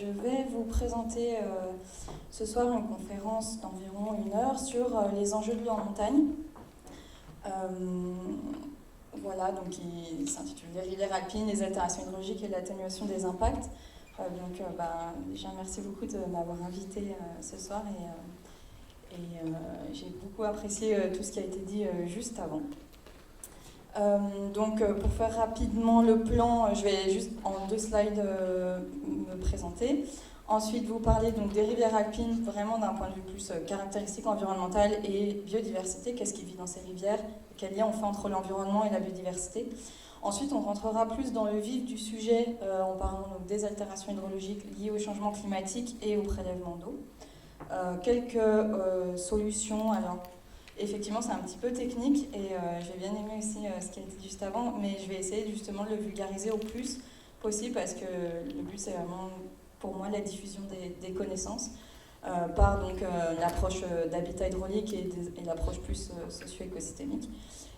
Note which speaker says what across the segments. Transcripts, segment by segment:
Speaker 1: je vais vous présenter ce soir une conférence d'environ 1 heure sur les enjeux de l'eau en montagne. Voilà, donc il s'intitule « Les rivières alpines, les altérations hydrologiques et l'atténuation des impacts ». Déjà, merci beaucoup de m'avoir invité ce soir et j'ai beaucoup apprécié tout ce qui a été dit juste avant. Pour faire rapidement le plan, je vais juste en 2 slides me présenter. Ensuite, vous parler donc des rivières alpines, vraiment d'un point de vue plus caractéristique environnemental et biodiversité. Qu'est-ce qui vit dans ces rivières? Quel lien on fait entre l'environnement et la biodiversité? Ensuite, on rentrera plus dans le vif du sujet en parlant donc des altérations hydrologiques liées au changement climatique et au prélèvement d'eau. Quelques solutions. Alors, effectivement, c'est un petit peu technique et j'ai bien aimé aussi ce qui a été dit juste avant, mais je vais essayer justement de le vulgariser au plus possible parce que le but, c'est vraiment, pour moi, la diffusion des connaissances par l'approche d'habitat hydraulique et l'approche plus socio-écosystémique.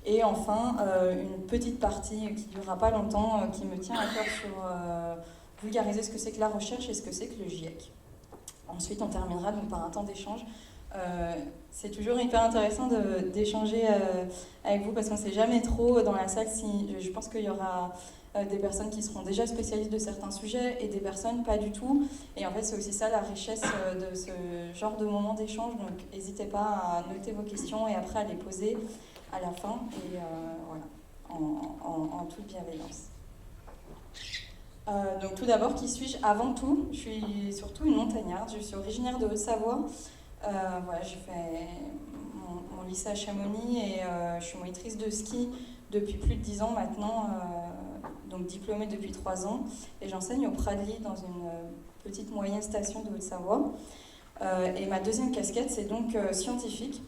Speaker 1: Et enfin, une petite partie qui ne durera pas longtemps, qui me tient à cœur sur vulgariser ce que c'est que la recherche et ce que c'est que le GIEC. Ensuite, on terminera donc par un temps d'échange. C'est toujours hyper intéressant d'échanger avec vous parce qu'on ne sait jamais trop dans la salle si je pense qu'il y aura des personnes qui seront déjà spécialistes de certains sujets et des personnes pas du tout. Et en fait, c'est aussi ça la richesse de ce genre de moment d'échange. Donc, n'hésitez pas à noter vos questions et après à les poser à la fin et en toute bienveillance. Donc tout d'abord, qui suis-je? Avant tout, je suis surtout une montagnarde. Je suis originaire de Haute-Savoie. J'ai fait mon lycée à Chamonix et je suis monitrice de ski depuis plus de 10 ans maintenant, donc diplômée depuis 3 ans. Et j'enseigne au Pradly dans une petite moyenne station de Haute-Savoie. Et ma deuxième casquette, c'est donc scientifique.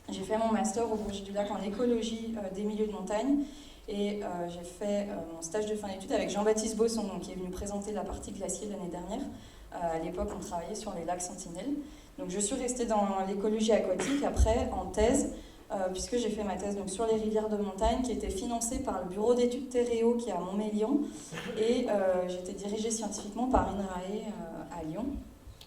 Speaker 1: J'ai fait mon master au Bourget-du-Lac en écologie des milieux de montagne. Et j'ai fait mon stage de fin d'études avec Jean-Baptiste Bosson, qui est venu présenter la partie glacier l'année dernière. À l'époque, on travaillait sur les lacs Sentinelles. Donc je suis restée dans l'écologie aquatique après, en thèse, puisque j'ai fait ma thèse donc, sur les rivières de montagne, qui était financée par le bureau d'études Terréo, qui est à Montmélian. Et j'étais dirigée scientifiquement par INRAE à Lyon.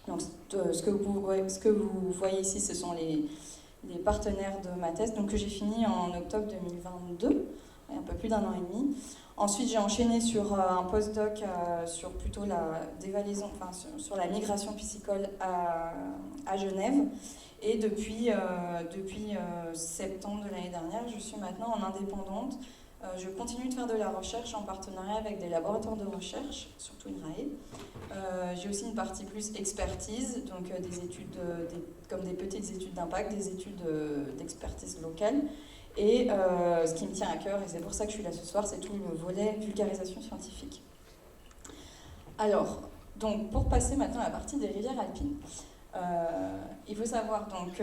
Speaker 1: Donc ce que vous voyez ici, ce sont les partenaires de ma thèse, donc, que j'ai fini en octobre 2022. Un peu plus d'1 an et demi. Ensuite, j'ai enchaîné sur un postdoc sur plutôt la dévalaison, sur la migration piscicole à Genève. Et depuis septembre de l'année dernière, je suis maintenant en indépendante. Je continue de faire de la recherche en partenariat avec des laboratoires de recherche, surtout INRAE. J'ai aussi une partie plus expertise, donc des études comme des petites études d'impact, des études d'expertise locale. Et ce qui me tient à cœur, et c'est pour ça que je suis là ce soir, c'est tout le volet vulgarisation scientifique. Alors, donc, pour passer maintenant à la partie des rivières alpines, il faut savoir donc,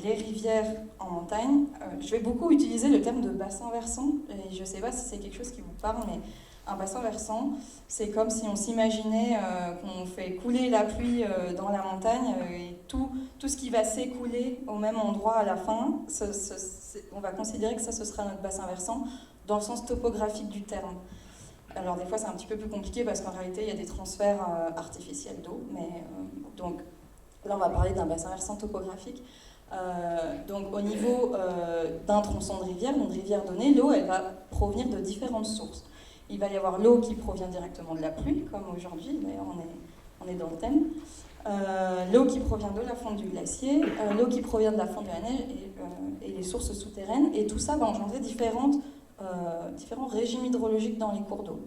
Speaker 1: les rivières en montagne, je vais beaucoup utiliser le terme de bassin versant, et je ne sais pas si c'est quelque chose qui vous parle, mais un bassin versant, c'est comme si on s'imaginait qu'on fait couler la pluie dans la montagne et tout ce qui va s'écouler au même endroit à la fin, on va considérer que ça, ce sera notre bassin versant dans le sens topographique du terme. Alors des fois, c'est un petit peu plus compliqué parce qu'en réalité, il y a des transferts artificiels d'eau, mais donc là, on va parler d'un bassin versant topographique. Donc au niveau d'un tronçon de rivière, d'une rivière donnée, l'eau, elle va provenir de différentes sources. Il va y avoir l'eau qui provient directement de la pluie, comme aujourd'hui, d'ailleurs on est dans le thème. L'eau qui provient de la fonte du glacier, l'eau qui provient de la fonte de la neige et les sources souterraines. Et tout ça va engendrer différents régimes hydrologiques dans les cours d'eau.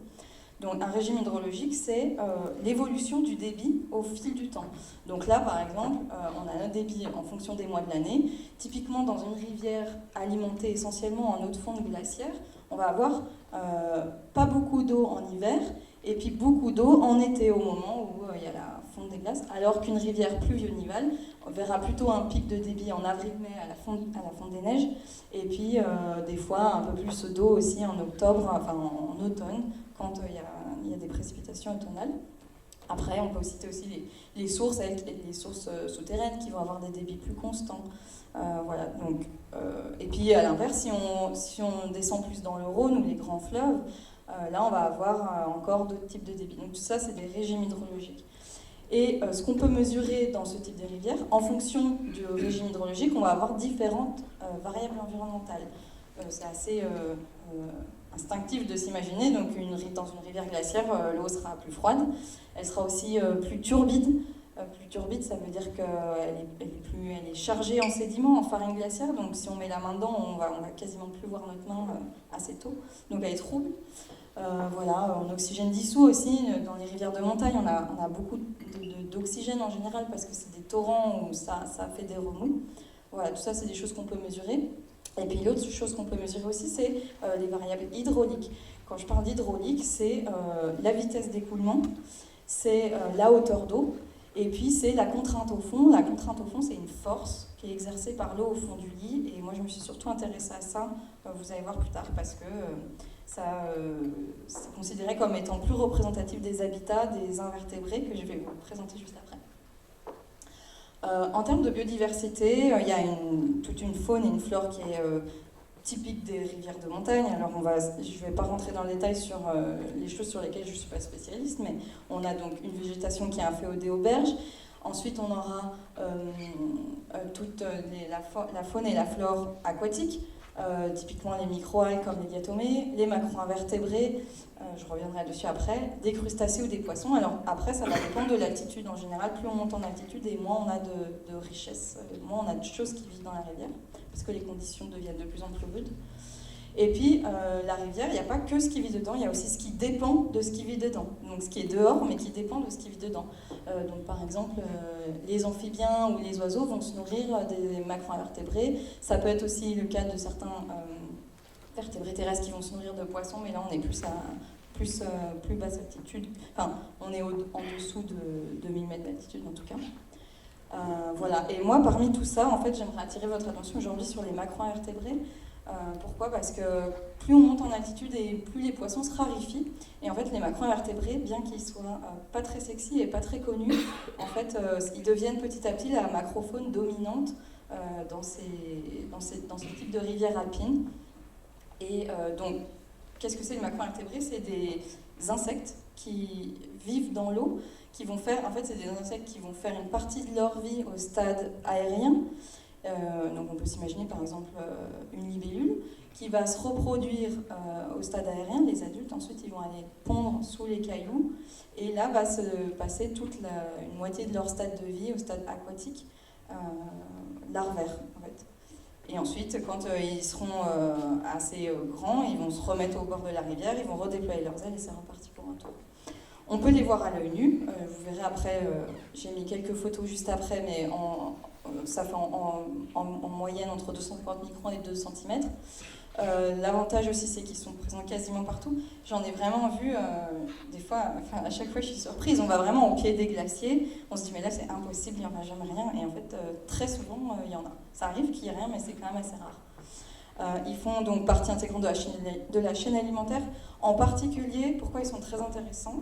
Speaker 1: Donc un régime hydrologique, c'est l'évolution du débit au fil du temps. Donc là, par exemple, on a notre débit en fonction des mois de l'année. Typiquement, dans une rivière alimentée essentiellement en eau de fonte glaciaire, on va avoir pas beaucoup d'eau en hiver et puis beaucoup d'eau en été au moment où il y a la fonte des glaces, alors qu'une rivière pluviomnivale, on verra plutôt un pic de débit en avril-mai à la fonte des neiges et puis des fois un peu plus d'eau aussi en octobre, enfin en automne, quand il y a des précipitations automnales. Après, on peut citer aussi les sources, les sources souterraines qui vont avoir des débits plus constants. Voilà, donc, et puis à l'inverse, si on descend plus dans le Rhône ou les grands fleuves, là on va avoir encore d'autres types de débits. Donc tout ça, c'est des régimes hydrologiques. Et ce qu'on peut mesurer dans ce type de rivière, en fonction du régime hydrologique, on va avoir différentes variables environnementales. C'est assez instinctif de s'imaginer, donc dans une rivière glaciaire, l'eau sera plus froide, elle sera aussi plus turbide. Plus turbide, ça veut dire qu'elle est chargée en sédiments, en farine glaciaire, donc si on met la main dedans, on va quasiment plus voir notre main assez tôt, donc elle est trouble. Voilà, en oxygène dissous aussi, dans les rivières de montagne, on a beaucoup d'oxygène en général parce que c'est des torrents où ça fait des remous. Voilà, tout ça c'est des choses qu'on peut mesurer. Et puis l'autre chose qu'on peut mesurer aussi, c'est les variables hydrauliques. Quand je parle d'hydraulique, c'est la vitesse d'écoulement, c'est la hauteur d'eau, et puis c'est la contrainte au fond. La contrainte au fond, c'est une force qui est exercée par l'eau au fond du lit, et moi je me suis surtout intéressée à ça, vous allez voir plus tard, parce que c'est considéré comme étant plus représentatif des habitats des invertébrés que je vais vous présenter juste après. En termes de biodiversité, il y a toute une faune et une flore qui est typique des rivières de montagne. Alors je ne vais pas rentrer dans le détail sur les choses sur lesquelles je ne suis pas spécialiste, mais on a donc une végétation qui est inféodée aux berges. Ensuite, on aura toute la faune et la flore aquatique, typiquement les microalgues comme les diatomées, les macro-invertébrés, je reviendrai dessus après, des crustacés ou des poissons. Alors après, ça va dépendre de l'altitude en général. Plus on monte en altitude et moins on a de richesse, moins on a de choses qui vivent dans la rivière, parce que les conditions deviennent de plus en plus rudes. Et puis, la rivière, il n'y a pas que ce qui vit dedans, il y a aussi ce qui dépend de ce qui vit dedans. Donc ce qui est dehors, mais qui dépend de ce qui vit dedans. Donc par exemple, les amphibiens ou les oiseaux vont se nourrir des macro-invertébrés. Ça peut être aussi le cas de certains vertébrés terrestres qui vont se nourrir de poissons, mais là on est plus basse altitude. Enfin, on est en dessous de 2000 mètres d'altitude en tout cas. Voilà. Et moi, parmi tout ça, en fait, j'aimerais attirer votre attention aujourd'hui sur les macro-invertébrés. Pourquoi ? Parce que plus on monte en altitude et plus les poissons se raréfient. Et en fait, les macro-invertébrés, bien qu'ils soient pas très sexy et pas très connus, en fait, ils deviennent petit à petit la macrofaune dominante dans ce type de rivière alpine. Et donc, qu'est-ce que c'est les macro-invertébrés ? C'est des insectes qui vivent dans l'eau, qui vont faire, en fait, c'est des insectes qui vont faire une partie de leur vie au stade aérien. Donc on peut s'imaginer par exemple une libellule qui va se reproduire au stade aérien, les adultes ensuite ils vont aller pondre sous les cailloux et là va se passer une moitié de leur stade de vie au stade aquatique, larvaire en fait. Et ensuite quand ils seront assez grands, ils vont se remettre au bord de la rivière, ils vont redéployer leurs ailes et c'est reparti pour un tour. On peut les voir à l'œil nu, vous verrez après, j'ai mis quelques photos juste après, mais ça fait en moyenne entre 250 microns et 2 cm. L'avantage aussi, c'est qu'ils sont présents quasiment partout. J'en ai vraiment vu, des fois, à chaque fois je suis surprise, on va vraiment au pied des glaciers, on se dit mais là c'est impossible, il n'y en a jamais rien, et en fait très souvent il y en a. Ça arrive qu'il n'y ait rien, mais c'est quand même assez rare. Ils font donc partie intégrante de la chaîne alimentaire, en particulier, pourquoi ils sont très intéressants,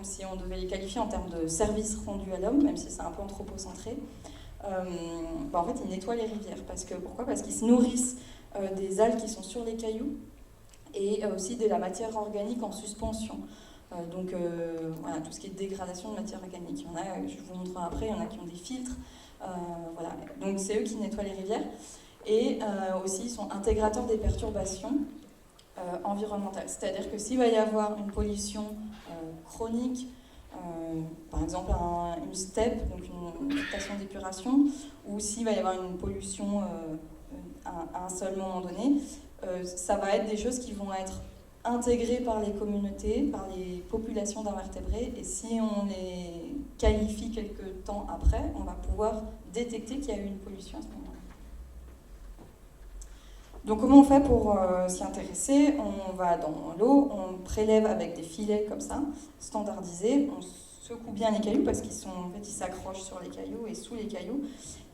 Speaker 1: si on devait les qualifier en termes de services rendus à l'homme, même si c'est un peu anthropocentré. En fait, ils nettoient les rivières. Pourquoi ? Parce qu'ils se nourrissent des algues qui sont sur les cailloux et aussi de la matière organique en suspension. Voilà, tout ce qui est dégradation de matière organique. Il y en a, je vous montrerai après, il y en a qui ont des filtres. Voilà. Donc c'est eux qui nettoient les rivières. Et aussi, ils sont intégrateurs des perturbations environnementales. C'est-à-dire que s'il va y avoir une pollution chronique, par exemple une steppe, donc une station d'épuration, ou s'il va y avoir une pollution à un seul moment donné, ça va être des choses qui vont être intégrées par les communautés, par les populations d'invertébrés, et si on les qualifie quelques temps après, on va pouvoir détecter qu'il y a eu une pollution à ce moment-là. Donc comment on fait pour s'y intéresser ? On va dans l'eau, on prélève avec des filets comme ça, standardisés, on secoue bien les cailloux parce qu'ils s'accrochent sur les cailloux et sous les cailloux.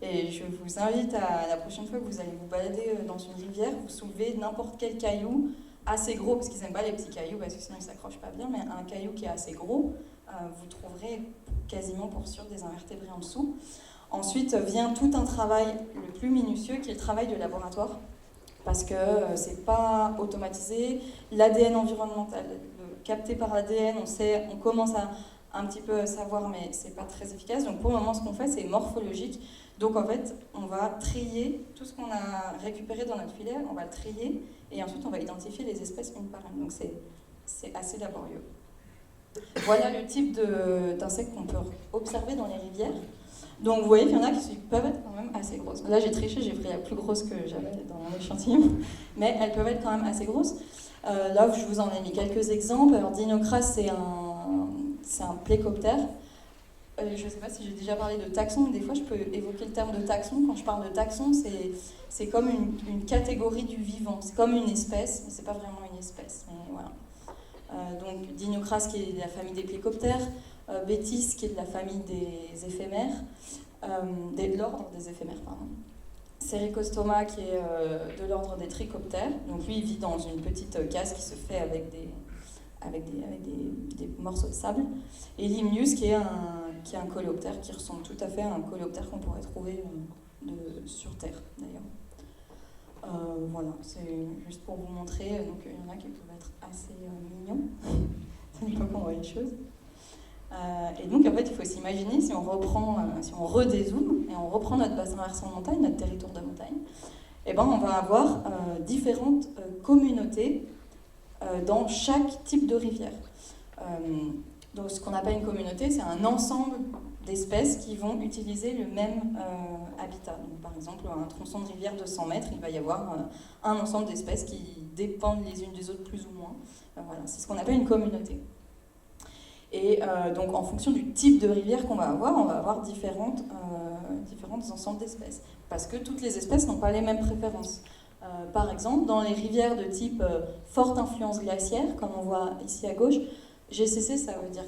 Speaker 1: Et je vous invite la prochaine fois que vous allez vous balader dans une rivière, vous soulevez n'importe quel caillou assez gros, parce qu'ils n'aiment pas les petits cailloux parce que sinon ils ne s'accrochent pas bien, mais un caillou qui est assez gros, vous trouverez quasiment pour sûr des invertébrés en dessous. Ensuite vient tout un travail le plus minutieux qui est le travail de laboratoire. Parce que c'est pas automatisé. L'ADN environnemental, capté par l'ADN, on commence un petit peu savoir, mais c'est pas très efficace. Donc pour le moment, ce qu'on fait, c'est morphologique. Donc en fait, on va trier tout ce qu'on a récupéré dans notre filière, on va le trier, et ensuite on va identifier les espèces une par une. Donc c'est assez laborieux. Voilà le type d'insectes qu'on peut observer dans les rivières. Donc vous voyez qu'il y en a qui peuvent être quand même assez grosses. Là j'ai triché, j'ai pris la plus grosse que j'avais dans mon échantillon, mais elles peuvent être quand même assez grosses. Là je vous en ai mis quelques exemples. Alors Dinocras c'est un plécoptère. Je ne sais pas si j'ai déjà parlé de taxon, mais des fois je peux évoquer le terme de taxon. Quand je parle de taxon, c'est comme une catégorie du vivant, c'est comme une espèce, mais c'est pas vraiment une espèce. Mais voilà. Donc Dinocras qui est de la famille des plécoptères, Bétis qui est de la famille des éphémères, de l'ordre des éphémères, pardon. Sericostoma qui est de l'ordre des trichoptères, donc lui il vit dans une petite case qui se fait avec des morceaux de sable, et Limnius qui est un coléoptère qui ressemble tout à fait à un coléoptère qu'on pourrait trouver sur Terre d'ailleurs. Voilà, c'est juste pour vous montrer, donc il y en a qui peuvent être assez mignons, ça ne peut pas envoyer les choses. Et donc en fait il faut s'imaginer si on redézoome et on reprend notre bassin versant de montagne, notre territoire de montagne, et ben on va avoir différentes communautés dans chaque type de rivière. Donc ce qu'on appelle une communauté, c'est un ensemble d'espèces qui vont utiliser le même habitat. Donc, par exemple, un tronçon de rivière de 100 mètres, il va y avoir un ensemble d'espèces qui dépendent les unes des autres plus ou moins. Voilà, c'est ce qu'on appelle une communauté. Et donc en fonction du type de rivière qu'on va avoir, on va avoir différents ensembles d'espèces. Parce que toutes les espèces n'ont pas les mêmes préférences. Par exemple, dans les rivières de type forte influence glaciaire, comme on voit ici à gauche, GCC, ça veut dire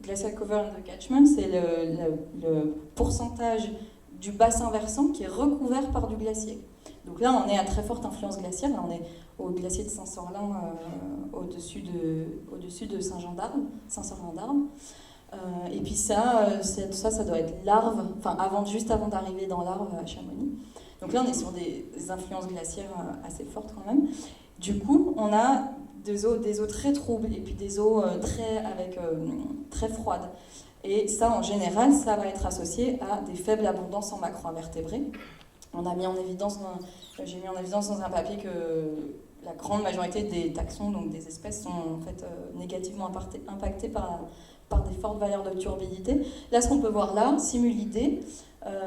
Speaker 1: Glacial Cover and Catchment, c'est le pourcentage du bassin versant qui est recouvert par du glacier. Donc là, on est à très forte influence glaciaire, là on est au glacier de Saint-Sorlin, au-dessus de Saint-Sorlin-d'Armes. Et puis ça doit être l'Arve, enfin juste avant d'arriver dans l'Arve à Chamonix. Donc là, on est sur des influences glaciaires assez fortes quand même. Du coup, on a des eaux très troubles et puis des eaux très froides. Et ça, en général, ça va être associé à des faibles abondances en macroinvertébrés. J'ai mis en évidence dans un papier que la grande majorité des taxons, donc des espèces, sont en fait négativement impactées par des fortes valeurs de turbidité. Là, ce qu'on peut voir là, Simulidés,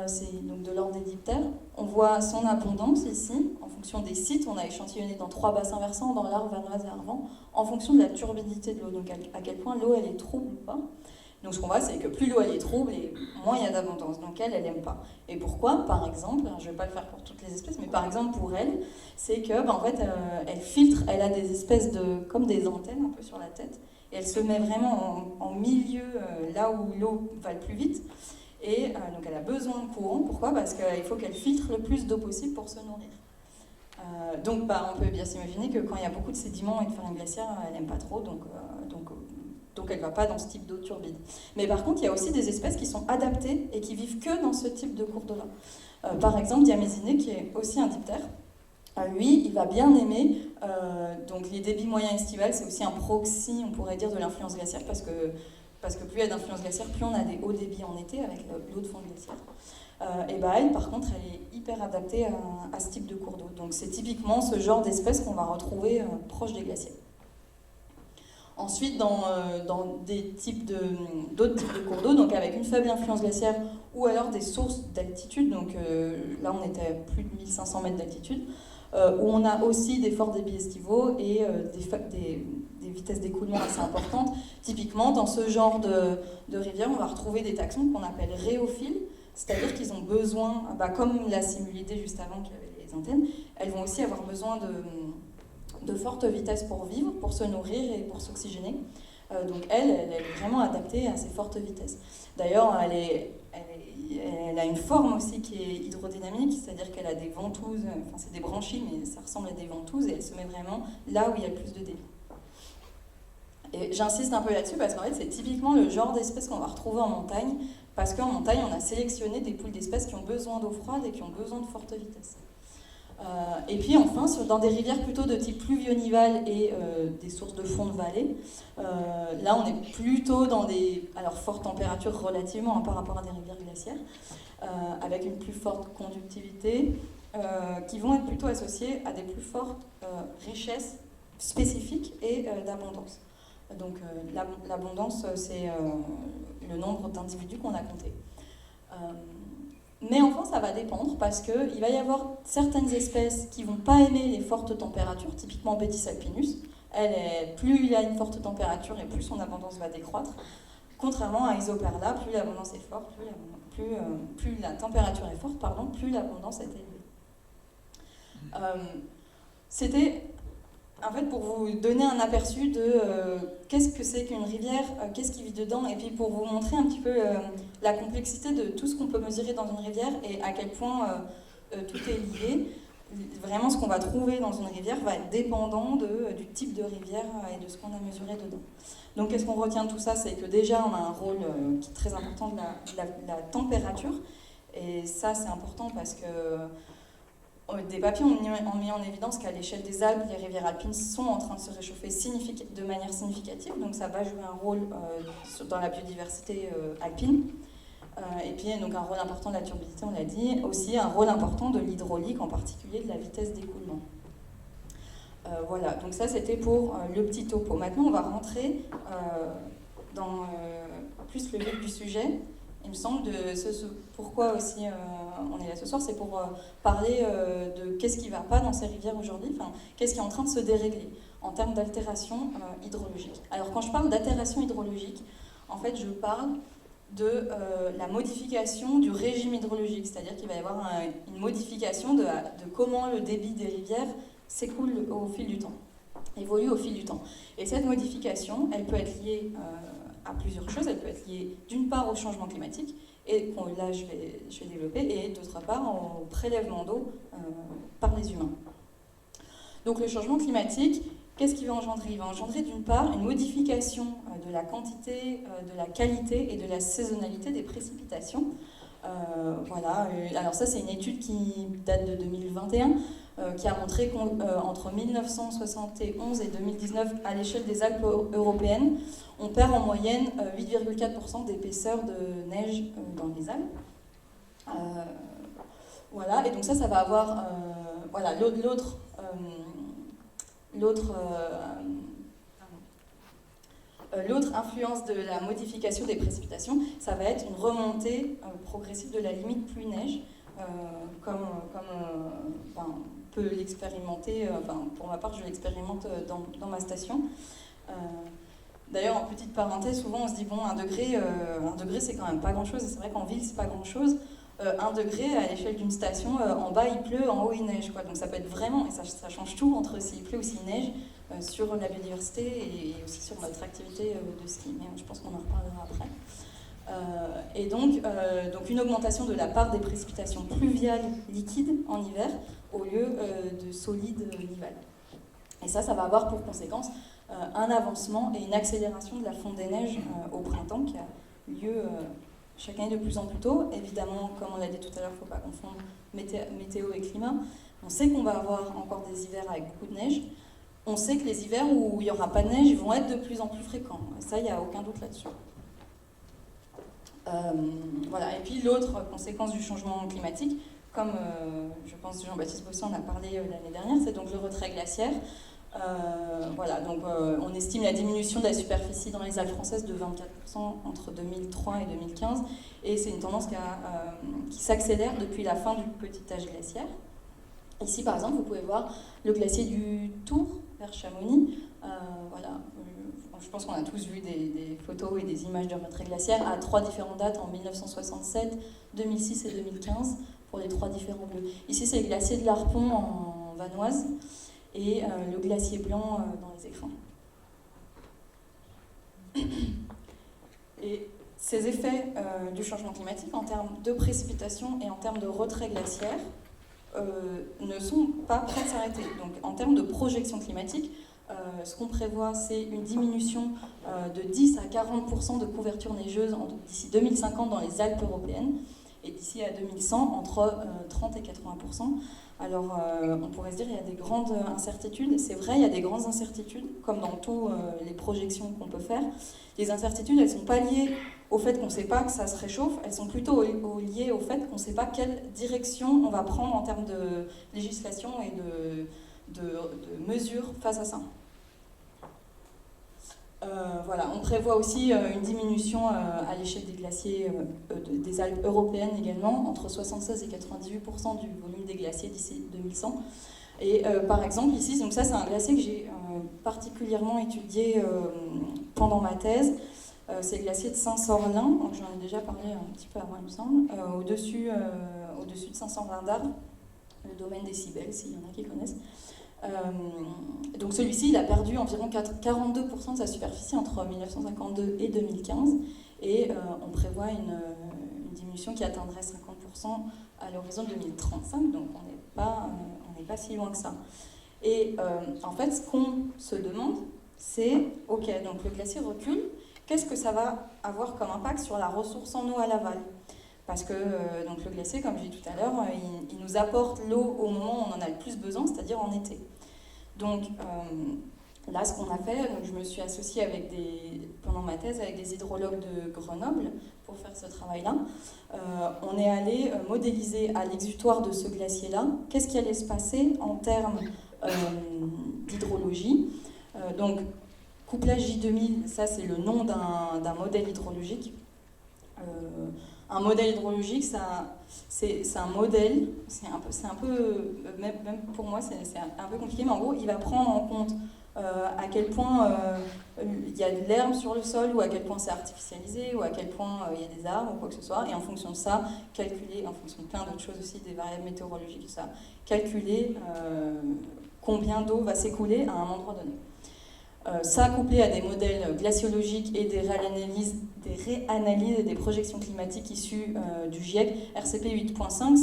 Speaker 1: c'est donc de l'ordre des diptères. On voit son abondance ici, en fonction des sites. On a échantillonné dans 3 bassins versants, dans l'Arve, Vanoise et Arvent, en fonction de la turbidité de l'eau, donc à quel point l'eau elle est trouble ou pas. Donc ce qu'on voit, c'est que plus l'eau elle est trouble, et moins il y a d'abondance. Donc elle n'aime pas. Et pourquoi? Par exemple, je ne vais pas le faire pour toutes les espèces, mais par exemple pour elle, c'est que en fait, elle filtre, elle a des espèces comme des antennes un peu sur la tête, et elle se met vraiment en milieu, là où l'eau va le plus vite. Et donc elle a besoin de courant. Pourquoi? Parce qu'il faut qu'elle filtre le plus d'eau possible pour se nourrir. Donc on peut bien s'imaginer que quand il y a beaucoup de sédiments et de farine glaciaire, elle n'aime pas trop, donc elle ne va pas dans ce type d'eau turbide. Mais par contre, il y a aussi des espèces qui sont adaptées et qui vivent que dans ce type de cours d'eau-là. Par exemple, Diamésiné, qui est aussi un diptère, lui, il va bien aimer donc les débits moyens estivales, c'est aussi un proxy, on pourrait dire, de l'influence glaciaire, parce que plus il y a d'influence glaciaire, plus on a des hauts débits en été avec l'eau de fond glaciaire. Et elle, par contre, elle est hyper adaptée à ce type de cours d'eau. Donc c'est typiquement ce genre d'espèce qu'on va retrouver proche des glaciers. Ensuite, dans d'autres types de cours d'eau, donc avec une faible influence glaciaire ou alors des sources d'altitude, donc là on était à plus de 1500 mètres d'altitude, où on a aussi des forts débits estivaux et des vitesses d'écoulement assez importantes. Typiquement, dans ce genre de rivière, on va retrouver des taxons qu'on appelle rhéophiles, c'est-à-dire qu'ils ont besoin, comme la Simulidée juste avant qui avait les antennes, elles vont aussi avoir besoin de fortes vitesses pour vivre, pour se nourrir et pour s'oxygéner. Donc elle est vraiment adaptée à ces fortes vitesses. D'ailleurs, elle a une forme aussi qui est hydrodynamique, c'est-à-dire qu'elle a des ventouses, enfin c'est des branchies, mais ça ressemble à des ventouses, et elle se met vraiment là où il y a le plus de débit. Et j'insiste un peu là-dessus parce qu'en fait c'est typiquement le genre d'espèces qu'on va retrouver en montagne, parce qu'en montagne on a sélectionné des poules d'espèces qui ont besoin d'eau froide et qui ont besoin de fortes vitesses. Et puis enfin, dans des rivières plutôt de type pluvionival et des sources de fond de vallée, là on est plutôt dans des fortes températures relativement par rapport à des rivières glaciaires, avec une plus forte conductivité, qui vont être plutôt associées à des plus fortes richesses spécifiques et d'abondance. Donc l'abondance, c'est le nombre d'individus qu'on a compté. Mais enfin, ça va dépendre parce qu'il va y avoir certaines espèces qui ne vont pas aimer les fortes températures, typiquement Bettis alpinus. Plus il y a une forte température et plus son abondance va décroître. Contrairement à Isoperla, plus l'abondance est forte, plus la température est forte, plus l'abondance est élevée. C'était en fait pour vous donner un aperçu de qu'est-ce que c'est qu'une rivière, qu'est-ce qui vit dedans, et puis pour vous montrer un petit peu la complexité de tout ce qu'on peut mesurer dans une rivière et à quel point tout est lié. Vraiment, ce qu'on va trouver dans une rivière va être dépendant du type de rivière et de ce qu'on a mesuré dedans. Donc, qu'est-ce qu'on retient de tout ça? C'est que déjà, on a un rôle qui est très important de la température. Et ça, c'est important parce que des papiers ont mis en évidence qu'à l'échelle des Alpes, les rivières alpines sont en train de se réchauffer de manière significative. Donc, ça va jouer un rôle dans la biodiversité alpine. Et puis, donc, un rôle important de la turbidité, on l'a dit. Aussi, un rôle important de l'hydraulique, en particulier de la vitesse d'écoulement. Voilà, donc ça, c'était pour le petit topo. Maintenant, on va rentrer dans plus le vif du sujet. Il me semble de pourquoi aussi on est là ce soir, c'est pour parler de qu'est-ce qui ne va pas dans ces rivières aujourd'hui, qu'est-ce qui est en train de se dérégler en termes d'altération hydrologique. Alors, quand je parle d'altération hydrologique, en fait, je parle de la modification du régime hydrologique, c'est-à-dire qu'il va y avoir une modification de comment le débit des rivières s'écoule au fil du temps, évolue au fil du temps. Et cette modification, elle peut être liée à plusieurs choses. Elle peut être liée d'une part au changement climatique, et là je vais développer, et d'autre part au prélèvement d'eau par les humains. Donc le changement climatique, qu'est-ce qu'il va engendrer? Il va engendrer d'une part une modification de la quantité, de la qualité et de la saisonnalité des précipitations. Voilà. Alors ça, c'est une étude qui date de 2021, qui a montré qu'entre 1971 et 2019, à l'échelle des Alpes européennes, on perd en moyenne 8,4% d'épaisseur de neige dans les Alpes. Voilà, et donc ça va avoir... voilà, l'autre influence de la modification des précipitations, ça va être une remontée progressive de la limite pluie-neige, comme peut l'expérimenter, pour ma part je l'expérimente dans ma station. D'ailleurs, en petite parenthèse, souvent on se dit bon, 1 degré c'est quand même pas grand chose, et c'est vrai qu'en ville c'est pas grand chose. 1 degré à l'échelle d'une station, en bas il pleut, en haut il neige, quoi. Donc ça peut être vraiment, et ça change tout entre s'il pleut ou s'il neige, sur la biodiversité et aussi sur notre activité de ski, mais je pense qu'on en reparlera après. Et donc une augmentation de la part des précipitations pluviales liquides en hiver au lieu de solides nivales. Et ça va avoir pour conséquence un avancement et une accélération de la fonte des neiges au printemps qui a lieu chaque année de plus en plus tôt. Évidemment, comme on l'a dit tout à l'heure, il ne faut pas confondre météo et climat. On sait qu'on va avoir encore des hivers avec beaucoup de neige. On sait que les hivers où il n'y aura pas de neige vont être de plus en plus fréquents. Ça, il n'y a aucun doute là-dessus. Voilà. Et puis l'autre conséquence du changement climatique, comme je pense Jean-Baptiste Bossy en a parlé l'année dernière, c'est donc le retrait glaciaire. Voilà, donc on estime la diminution de la superficie dans les Alpes françaises de 24% entre 2003 et 2015, et c'est une tendance qui s'accélère depuis la fin du petit âge glaciaire. Ici, par exemple, vous pouvez voir le glacier du Tour vers Chamonix. Voilà, je pense qu'on a tous vu des photos et des images de retrait glaciaire à 3 différentes dates, en 1967, 2006 et 2015, pour les 3 différents bleus. Ici, c'est le glacier de l'Harpon en Vanoise, et le glacier blanc dans les écrins. Et ces effets du changement climatique en termes de précipitations et en termes de retrait glaciaire ne sont pas prêts de s'arrêter. Donc en termes de projection climatique, ce qu'on prévoit, c'est une diminution de 10 à 40% de couverture neigeuse d'ici 2050 dans les Alpes européennes, et d'ici à 2100 entre 30 et 80%. Alors on pourrait se dire qu'il y a des grandes incertitudes. C'est vrai, il y a des grandes incertitudes, comme dans toutes les projections qu'on peut faire. Les incertitudes, elles ne sont pas liées au fait qu'on ne sait pas que ça se réchauffe, elles sont plutôt liées au fait qu'on ne sait pas quelle direction on va prendre en termes de législation et de mesures face à ça. Voilà, on prévoit aussi une diminution à l'échelle des glaciers des Alpes européennes également, entre 76 et 98% du volume des glaciers d'ici 2100. Et par exemple ici, donc ça c'est un glacier que j'ai particulièrement étudié pendant ma thèse. C'est le glacier de Saint-Sorlin, j'en ai déjà parlé un petit peu avant il me semble, au-dessus de Saint-Sorlin-d'Arves, le domaine des Cybèles, s'il y en a qui connaissent. Donc celui-ci, il a perdu environ 42% de sa superficie entre 1952 et 2015, et on prévoit une diminution qui atteindrait 50% à l'horizon 2035, donc on n'est pas si loin que ça. Et en fait, ce qu'on se demande, c'est, ok, donc le glacier recule, qu'est-ce que ça va avoir comme impact sur la ressource en eau à l'aval ? Parce que donc le glacier, comme j'ai dit tout à l'heure, il nous apporte l'eau au moment où on en a le plus besoin, c'est-à-dire en été. Donc là, ce qu'on a fait, donc je me suis associée pendant ma thèse avec des hydrologues de Grenoble pour faire ce travail-là. On est allé modéliser à l'exutoire de ce glacier-là qu'est-ce qui allait se passer en termes d'hydrologie. Donc couplage J2000, ça c'est le nom d'un modèle hydrologique. Un modèle hydrologique, c'est un modèle, c'est un peu même pour moi c'est un peu compliqué, mais en gros il va prendre en compte à quel point il y a de l'herbe sur le sol, ou à quel point c'est artificialisé, ou à quel point il y a des arbres ou quoi que ce soit, et en fonction de ça, calculer, en fonction de plein d'autres choses aussi, des variables météorologiques, tout ça, calculer combien d'eau va s'écouler à un endroit donné. Ça, couplé à des modèles glaciologiques et des réanalyses et des projections climatiques issues du GIEC. RCP 8.5,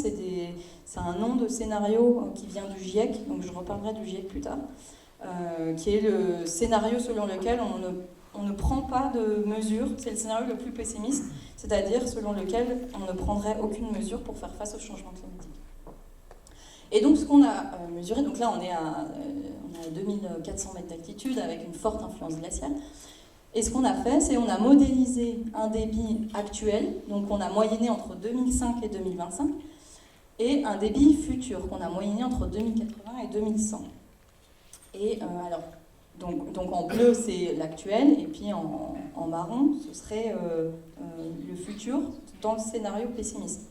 Speaker 1: c'est un nom de scénario qui vient du GIEC, donc je reparlerai du GIEC plus tard, qui est le scénario selon lequel on ne prend pas de mesures. C'est le scénario le plus pessimiste, c'est-à-dire selon lequel on ne prendrait aucune mesure pour faire face au changement climatique. Et donc ce qu'on a mesuré, donc là on est à 2400 mètres d'altitude avec une forte influence glaciale. Et ce qu'on a fait, c'est qu'on a modélisé un débit actuel, donc on a moyenné entre 2005 et 2025, et un débit futur qu'on a moyenné entre 2080 et 2100. Et donc en bleu c'est l'actuel, et puis en marron ce serait le futur dans le scénario pessimiste.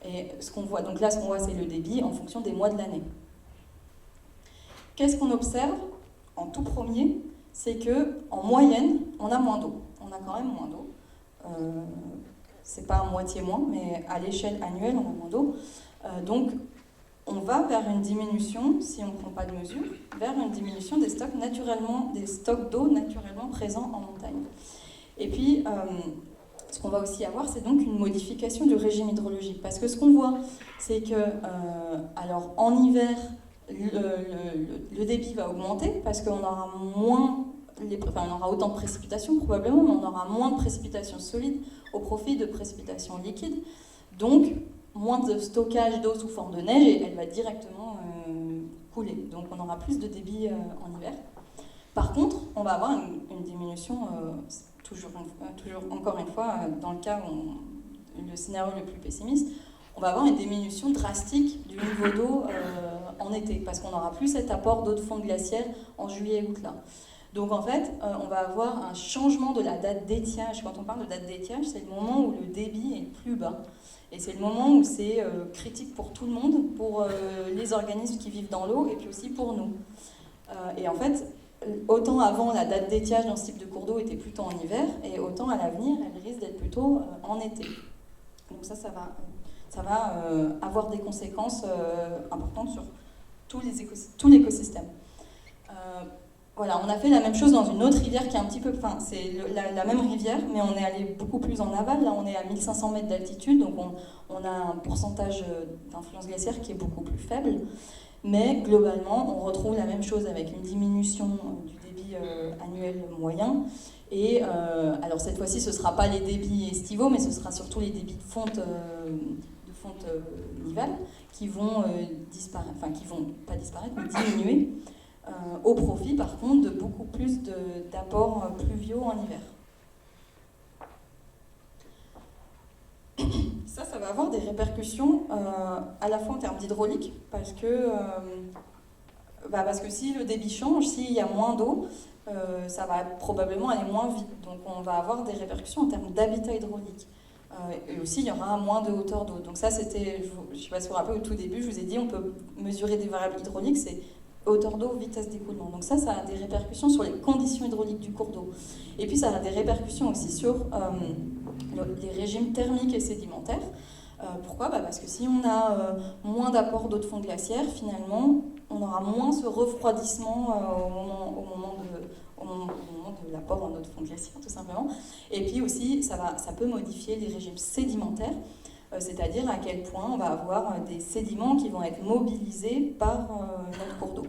Speaker 1: Et ce qu'on voit, donc là ce qu'on voit c'est le débit en fonction des mois de l'année. Qu'est-ce qu'on observe en tout premier? C'est qu'en moyenne, on a moins d'eau. On a quand même moins d'eau. C'est pas à moitié moins, mais à l'échelle annuelle, on a moins d'eau. Donc, on va vers une diminution, si on ne prend pas de mesures, vers une diminution des stocks d'eau naturellement présents en montagne. Et puis, ce qu'on va aussi avoir, c'est donc une modification du régime hydrologique. Parce que ce qu'on voit, c'est que, alors en hiver, le débit va augmenter parce qu'on aura on aura autant de précipitations probablement, mais on aura moins de précipitations solides au profit de précipitations liquides. Donc, moins de stockage d'eau sous forme de neige et elle va directement couler. Donc, on aura plus de débit en hiver. Par contre, on va avoir une diminution, toujours encore une fois, dans le cas où le scénario le plus pessimiste, on va avoir une diminution drastique du niveau d'eau en été, parce qu'on n'aura plus cet apport d'eau de fonte glaciaire en juillet et août là. Donc en fait, on va avoir un changement de la date d'étiage. Quand on parle de date d'étiage, c'est le moment où le débit est le plus bas. Et c'est le moment où c'est critique pour tout le monde, pour les organismes qui vivent dans l'eau, et puis aussi pour nous. Et en fait, autant avant, la date d'étiage dans ce type de cours d'eau était plutôt en hiver, et autant à l'avenir, elle risque d'être plutôt en été. Donc ça va avoir des conséquences importantes sur tout l'écosystème. Voilà, on a fait la même chose dans une autre rivière qui est un petit peu... Enfin, c'est la même rivière, mais on est allé beaucoup plus en aval. Là, on est à 1500 mètres d'altitude, donc on a un pourcentage d'influence glaciaire qui est beaucoup plus faible. Mais globalement, on retrouve la même chose avec une diminution du débit annuel moyen. Et alors cette fois-ci, ce ne sera pas les débits estivaux, mais ce sera surtout les débits de fonte fonte nivale qui vont disparaître, enfin qui vont pas disparaître, mais diminuer, au profit par contre de beaucoup plus d'apports pluviaux en hiver. Ça va avoir des répercussions à la fois en termes d'hydraulique, parce que si le débit change, s'il y a moins d'eau, ça va probablement aller moins vite. Donc on va avoir des répercussions en termes d'habitat hydraulique. Et aussi, il y aura moins de hauteur d'eau. Donc ça, c'était, je ne sais pas si vous vous rappelez, au tout début, je vous ai dit, on peut mesurer des variables hydrauliques, c'est hauteur d'eau, vitesse d'écoulement. Donc ça a des répercussions sur les conditions hydrauliques du cours d'eau. Et puis ça a des répercussions aussi sur les régimes thermiques et sédimentaires. Pourquoi ? Parce que si on a moins d'apport d'eau de fond glaciaire, finalement, on aura moins ce refroidissement au moment de l'apport en eau de fond glaciaire, tout simplement. Et puis aussi, ça peut modifier les régimes sédimentaires, c'est-à-dire à quel point on va avoir des sédiments qui vont être mobilisés par notre cours d'eau.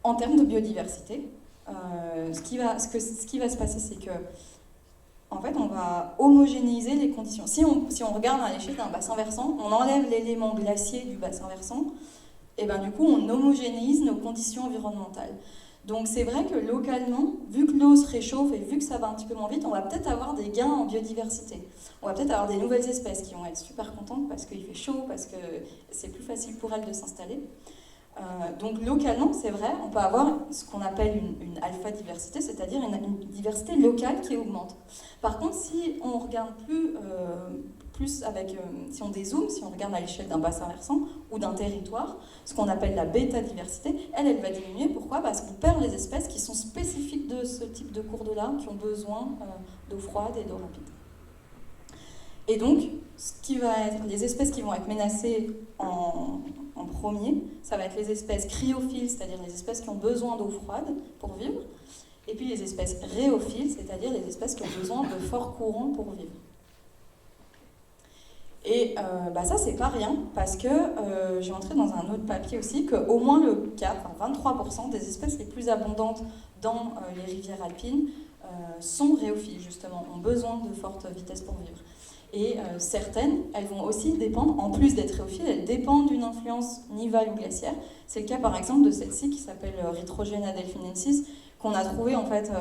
Speaker 1: En termes de biodiversité, ce qui va se passer, c'est que en fait, on va homogénéiser les conditions. Si on regarde à l'échelle d'un bassin versant, on enlève l'élément glacier du bassin versant, et bien du coup, on homogénéise nos conditions environnementales. Donc c'est vrai que localement, vu que l'eau se réchauffe et vu que ça va un petit peu moins vite, on va peut-être avoir des gains en biodiversité. On va peut-être avoir des nouvelles espèces qui vont être super contentes parce qu'il fait chaud, parce que c'est plus facile pour elles de s'installer. Donc localement, c'est vrai, on peut avoir ce qu'on appelle une alpha-diversité, c'est-à-dire une diversité locale qui augmente. Par contre, si on regarde plus avec, si on dézoome, si on regarde à l'échelle d'un bassin versant ou d'un territoire, ce qu'on appelle la bêta-diversité, elle va diminuer. Pourquoi ? Parce qu'on perd les espèces qui sont spécifiques de ce type de cours d'eau-là, qui ont besoin d'eau froide et d'eau rapide. Et donc, les espèces qui vont être menacées en premier, ça va être les espèces cryophiles, c'est-à-dire les espèces qui ont besoin d'eau froide pour vivre, et puis les espèces rhéophiles, c'est-à-dire les espèces qui ont besoin de forts courants pour vivre. Et ça, c'est pas rien, parce que j'ai montré dans un autre papier aussi qu'au moins le quart, 23% des espèces les plus abondantes dans les rivières alpines sont rhéophiles, justement, ont besoin de fortes vitesses pour vivre. Et certaines, elles vont aussi dépendre, en plus d'être rhéophiles, elles dépendent d'une influence nivale ou glaciaire. C'est le cas par exemple de celle-ci qui s'appelle Retrogena delphinensis, qu'on a trouvée en fait,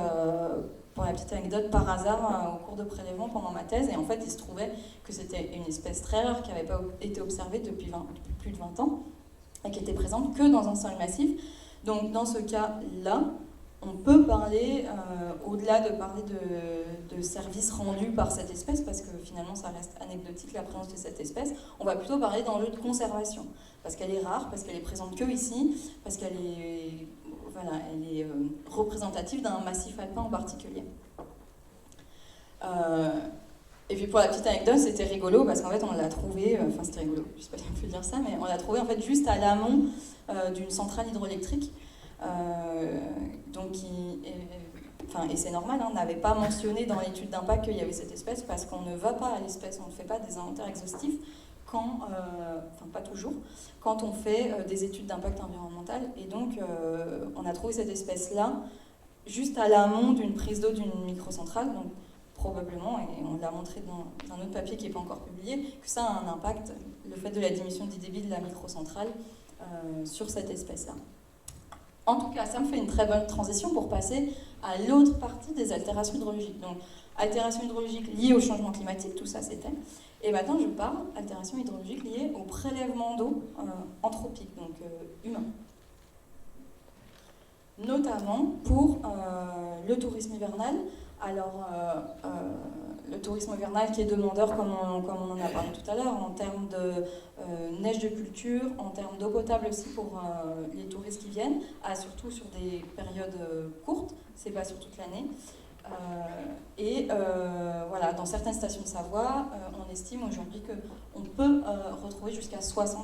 Speaker 1: pour la petite anecdote, par hasard au cours de prélèvement pendant ma thèse. Et en fait, il se trouvait que c'était une espèce très rare qui n'avait pas été observée depuis plus de 20 ans et qui était présente que dans un sol massif. Donc dans ce cas-là, on peut parler, au-delà de parler de services rendus par cette espèce, parce que finalement ça reste anecdotique la présence de cette espèce, on va plutôt parler d'enjeux de conservation, parce qu'elle est rare, parce qu'elle est présente que ici, parce qu'elle est, représentative d'un massif alpin en particulier. Et puis pour la petite anecdote, c'était rigolo, parce qu'en fait on l'a trouvée, c'était rigolo, je ne sais pas si on peut dire ça, mais on l'a trouvée en fait juste à l'amont d'une centrale hydroélectrique. Et c'est normal, on n'avait pas mentionné dans l'étude d'impact qu'il y avait cette espèce parce qu'on ne va pas à l'espèce, on ne fait pas des inventaires exhaustifs pas toujours, quand on fait des études d'impact environnemental. Et donc on a trouvé cette espèce-là juste à l'amont d'une prise d'eau d'une microcentrale, donc probablement, et on l'a montré dans un autre papier qui n'est pas encore publié, que ça a un impact, le fait de la diminution du débit de la microcentrale sur cette espèce-là. En tout cas, ça me fait une très bonne transition pour passer à l'autre partie des altérations hydrologiques. Donc, altérations hydrologiques liées au changement climatique, tout ça c'était. Et maintenant, je parle altérations hydrologiques liées au prélèvement d'eau anthropique, donc humain. Notamment pour le tourisme hivernal. Alors, le tourisme hivernal qui est demandeur, comme on en a parlé tout à l'heure, en termes de neige de culture, en termes d'eau potable aussi pour les touristes qui viennent, surtout sur des périodes courtes, c'est pas sur toute l'année. Dans certaines stations de Savoie, on estime aujourd'hui qu'on peut retrouver jusqu'à 60%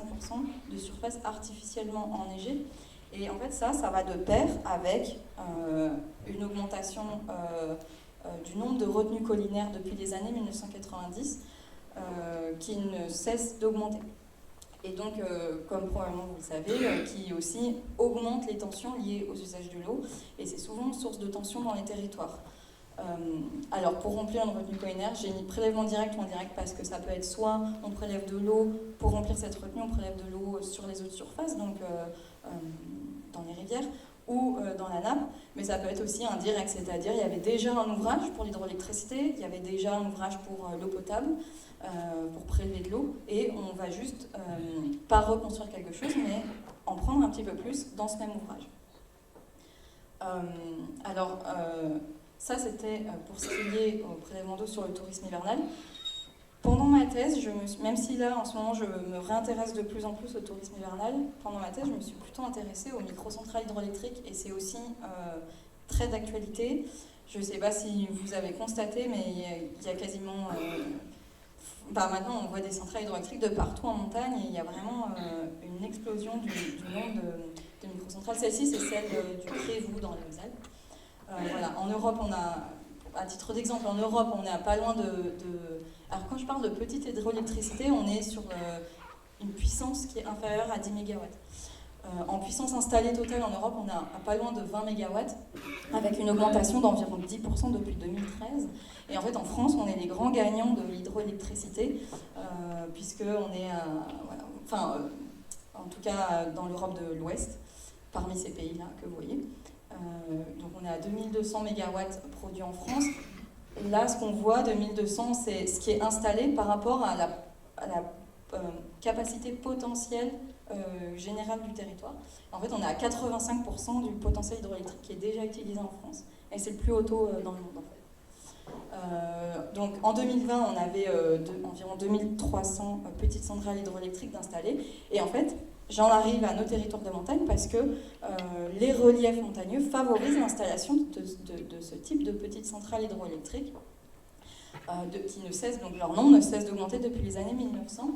Speaker 1: de surface artificiellement enneigée. Et en fait, ça va de pair avec une augmentation du nombre de retenues collinaires depuis les années 1990 qui ne cesse d'augmenter. Et donc, comme probablement vous le savez, qui aussi augmente les tensions liées aux usages de l'eau, et c'est souvent source de tensions dans les territoires. Alors, pour remplir une retenue collinaire, j'ai mis prélèvement direct ou indirect parce que ça peut être soit on prélève de l'eau pour remplir cette retenue, on prélève de l'eau sur les eaux de surface, donc dans les rivières, ou dans la nappe, mais ça peut être aussi indirect, c'est-à-dire il y avait déjà un ouvrage pour l'hydroélectricité, il y avait déjà un ouvrage pour l'eau potable, pour prélever de l'eau, et on va juste pas reconstruire quelque chose, mais en prendre un petit peu plus dans ce même ouvrage. Ça c'était pour ce qui est au prélèvement d'eau sur le tourisme hivernal. Pendant ma thèse, même si là en ce moment je me réintéresse de plus en plus au tourisme hivernal, pendant ma thèse je me suis plutôt intéressée aux microcentrales hydroélectriques et c'est aussi très d'actualité. Je ne sais pas si vous avez constaté, mais il y a quasiment... maintenant on voit des centrales hydroélectriques de partout en montagne et il y a vraiment une explosion du nombre de microcentrales. Celle-ci c'est celle du Crévoux dans les Hautes-Alpes. Voilà. En Europe on a... À titre d'exemple, en Europe, on est à pas loin de... Alors quand je parle de petite hydroélectricité, on est sur une puissance qui est inférieure à 10 MW. En puissance installée totale en Europe, on est à pas loin de 20 MW, avec une augmentation d'environ 10% depuis 2013. Et en fait, en France, on est les grands gagnants de l'hydroélectricité, puisqu'on est, en tout cas dans l'Europe de l'Ouest, parmi ces pays-là que vous voyez. Donc on est à 2200 MW produits en France. Là, ce qu'on voit, 2200, c'est ce qui est installé par rapport à la capacité potentielle générale du territoire. En fait, on est à 85% du potentiel hydroélectrique qui est déjà utilisé en France. Et c'est le plus haut taux dans le monde, en fait. Donc en 2020, on avait environ 2300 petites centrales hydroélectriques d'installées. Et en fait, j'en arrive à nos territoires de montagne parce que les reliefs montagneux favorisent l'installation de ce type de petites centrales hydroélectriques qui ne cessent, donc leur nombre ne cesse d'augmenter depuis les années 1900.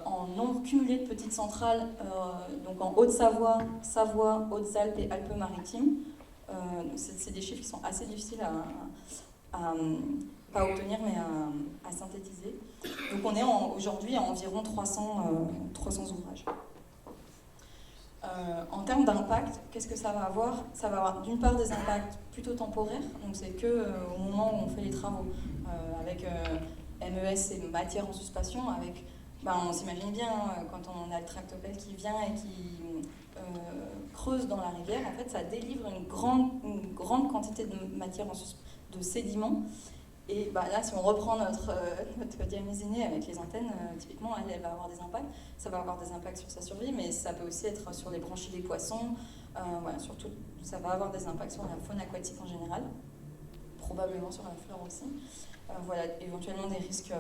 Speaker 1: En nombre cumulé de petites centrales, donc en Haute-Savoie, Savoie, Hautes-Alpes et Alpes-Maritimes, c'est des chiffres qui sont assez difficiles pas à obtenir, mais à synthétiser. Donc on est aujourd'hui à environ 300 ouvrages. En termes d'impact, qu'est-ce que ça va avoir? Ça va avoir d'une part des impacts plutôt temporaires, donc c'est au moment où on fait les travaux, avec MES et matière en suspension, on s'imagine bien quand on a le tractopelle qui vient et qui creuse dans la rivière, en fait ça délivre une grande quantité de matière de sédiments. Et là, si on reprend notre diamysénée avec les antennes, typiquement, elle va avoir des impacts. Ça va avoir des impacts sur sa survie, mais ça peut aussi être sur les branchies des poissons. Surtout, ça va avoir des impacts sur la faune aquatique en général, probablement sur la flore aussi. Éventuellement des risques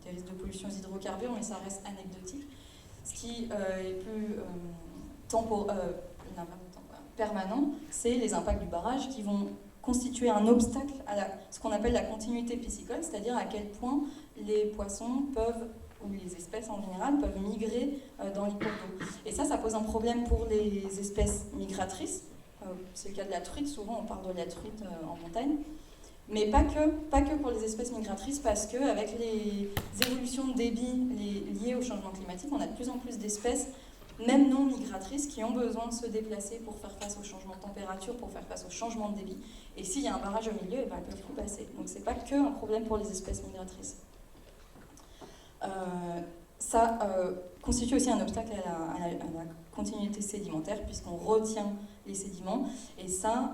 Speaker 1: de pollution aux hydrocarbures, mais ça reste anecdotique. Ce qui est plus permanent, c'est les impacts du barrage qui vont constituer un obstacle à ce qu'on appelle la continuité piscicole, c'est-à-dire à quel point les poissons ou les espèces en général, peuvent migrer dans les cours d'eau. Et ça pose un problème pour les espèces migratrices. C'est le cas de la truite, souvent on parle de la truite en montagne. Mais pas que pour les espèces migratrices, parce qu'avec les évolutions de débit liées au changement climatique, on a de plus en plus d'espèces, même non migratrices, qui ont besoin de se déplacer pour faire face au changement de température, pour faire face au changement de débit. Et s'il y a un barrage au milieu, elles ne peuvent plus passer. Donc ce n'est pas que un problème pour les espèces migratrices. Ça constitue aussi un obstacle à la continuité sédimentaire, puisqu'on retient les sédiments, et ça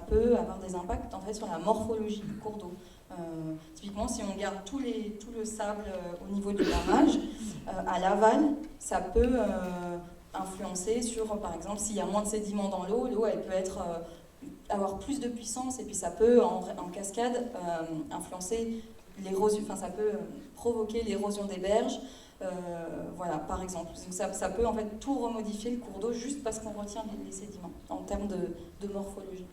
Speaker 1: peut avoir des impacts en fait sur la morphologie du cours d'eau. Typiquement, si on garde tout le sable au niveau du barrage, à l'aval, ça peut influencer sur, par exemple, s'il y a moins de sédiments dans l'eau, elle peut avoir plus de puissance, et puis ça peut, en cascade, influencer l'érosion, ça peut provoquer l'érosion des berges, par exemple. Donc ça peut en fait tout remodifier le cours d'eau juste parce qu'on retient les sédiments en termes de morphologie.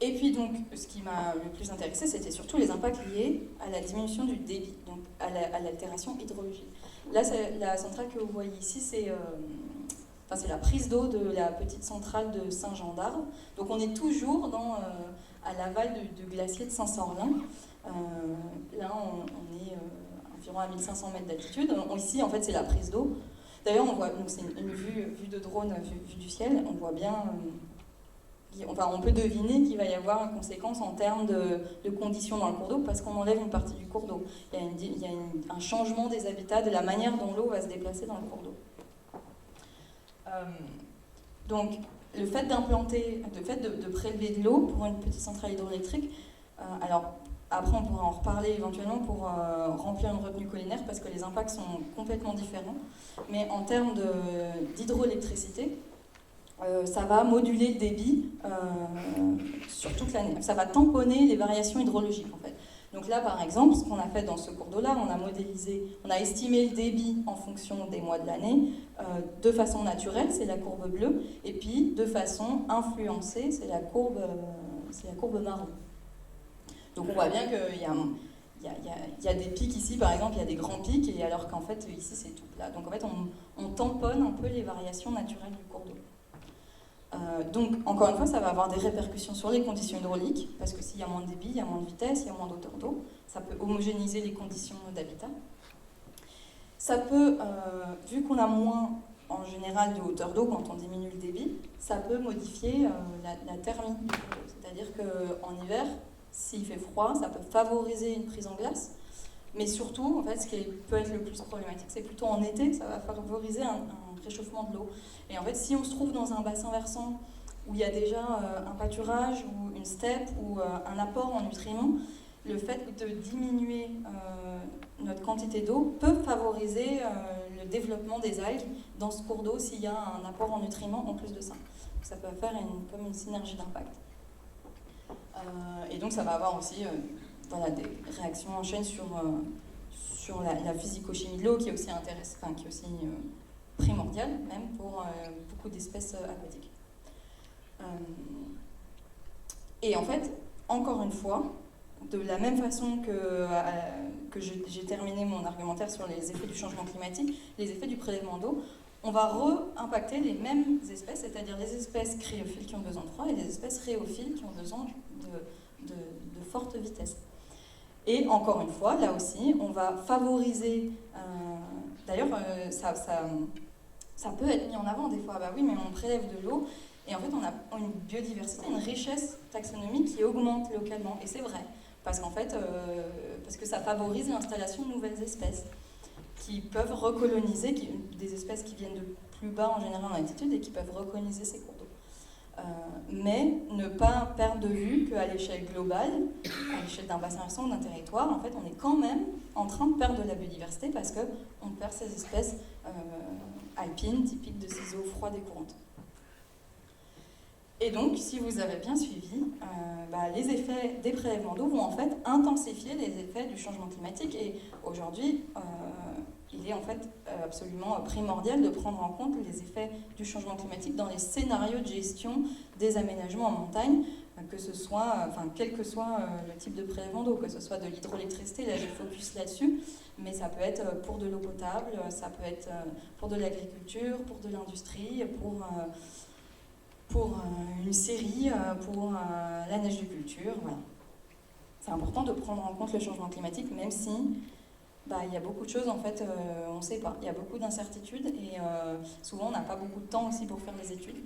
Speaker 1: Et puis donc, ce qui m'a le plus intéressé, c'était surtout les impacts liés à la diminution du débit, donc à l'altération hydrologique. Là, la centrale que vous voyez ici, c'est la prise d'eau de la petite centrale de Saint-Jean-d'Arve. Donc on est toujours à l'aval du glacier de Saint-Sorlin. Là, on est environ à 1500 mètres d'altitude. Ici, en fait, c'est la prise d'eau. D'ailleurs, on voit, donc c'est une vue de drone, vue du ciel, on voit bien on peut deviner qu'il va y avoir une conséquence en termes de conditions dans le cours d'eau parce qu'on enlève une partie du cours d'eau. Il y a un changement des habitats, de la manière dont l'eau va se déplacer dans le cours d'eau. Donc, le fait d'implanter, de prélever de l'eau pour une petite centrale hydroélectrique, alors après on pourra en reparler éventuellement pour remplir une retenue collinaire parce que les impacts sont complètement différents, mais en termes d'hydroélectricité, ça va moduler le débit sur toute l'année. Ça va tamponner les variations hydrologiques en fait. Donc là par exemple, ce qu'on a fait dans ce cours d'eau-là, on a estimé le débit en fonction des mois de l'année de façon naturelle, c'est la courbe bleue, et puis de façon influencée, c'est la courbe marron. Donc on voit bien qu'il y a des pics ici, par exemple, il y a des grands pics, et alors qu'en fait ici c'est tout plat. Donc en fait on tamponne un peu les variations naturelles du cours d'eau. Donc, encore une fois, ça va avoir des répercussions sur les conditions hydrauliques, parce que s'il y a moins de débit, il y a moins de vitesse, il y a moins d'auteur d'eau, ça peut homogénéiser les conditions d'habitat. Ça peut, vu qu'on a moins en général de hauteur d'eau quand on diminue le débit, ça peut modifier la thermie du cours d'eau. C'est-à-dire qu'en hiver, s'il fait froid, ça peut favoriser une prise en glace, mais surtout, en fait, ce qui peut être le plus problématique, c'est plutôt en été, ça va favoriser un réchauffement de l'eau. Et en fait, si on se trouve dans un bassin versant où il y a déjà un pâturage ou une steppe ou un apport en nutriments, le fait de diminuer notre quantité d'eau peut favoriser le développement des algues dans ce cours d'eau s'il y a un apport en nutriments en plus de ça. Donc, ça peut faire comme une synergie d'impact. Et donc ça va avoir aussi des réactions en chaîne sur la physico-chimie de l'eau qui est aussi primordiale même pour beaucoup d'espèces aquatiques. Et en fait, encore une fois, de la même façon que j'ai terminé mon argumentaire sur les effets du changement climatique, les effets du prélèvement d'eau, on va re-impacter les mêmes espèces, c'est-à-dire les espèces cryophiles qui ont besoin de froid et les espèces rhéophiles qui ont besoin de forte vitesse. Et encore une fois, là aussi, on va favoriser... D'ailleurs, ça peut être mis en avant des fois. Bah oui, mais on prélève de l'eau et en fait, on a une biodiversité, une richesse taxonomique qui augmente localement. Et c'est vrai, parce qu'en fait, parce que ça favorise l'installation de nouvelles espèces qui peuvent recoloniser, des espèces qui viennent de plus bas en général en altitude et qui peuvent recoloniser ces cours d'eau. Mais ne pas perdre de vue qu'à l'échelle globale, à l'échelle d'un bassin versant ou d'un territoire, en fait, on est quand même en train de perdre de la biodiversité parce qu'on perd ces espèces alpines typiques de ces eaux froides et courantes. Et donc, si vous avez bien suivi, les effets des prélèvements d'eau vont en fait intensifier les effets du changement climatique. Et aujourd'hui, il est en fait absolument primordial de prendre en compte les effets du changement climatique dans les scénarios de gestion des aménagements en montagne, que ce soit, quel que soit le type de prélèvement d'eau, que ce soit de l'hydroélectricité, là je focus là-dessus, mais ça peut être pour de l'eau potable, ça peut être pour de l'agriculture, pour de l'industrie, pour une scierie, pour la neigeculture, voilà. C'est important de prendre en compte le changement climatique, même si il y a beaucoup de choses, en fait, on ne sait pas. Il y a beaucoup d'incertitudes et souvent on n'a pas beaucoup de temps aussi pour faire les études.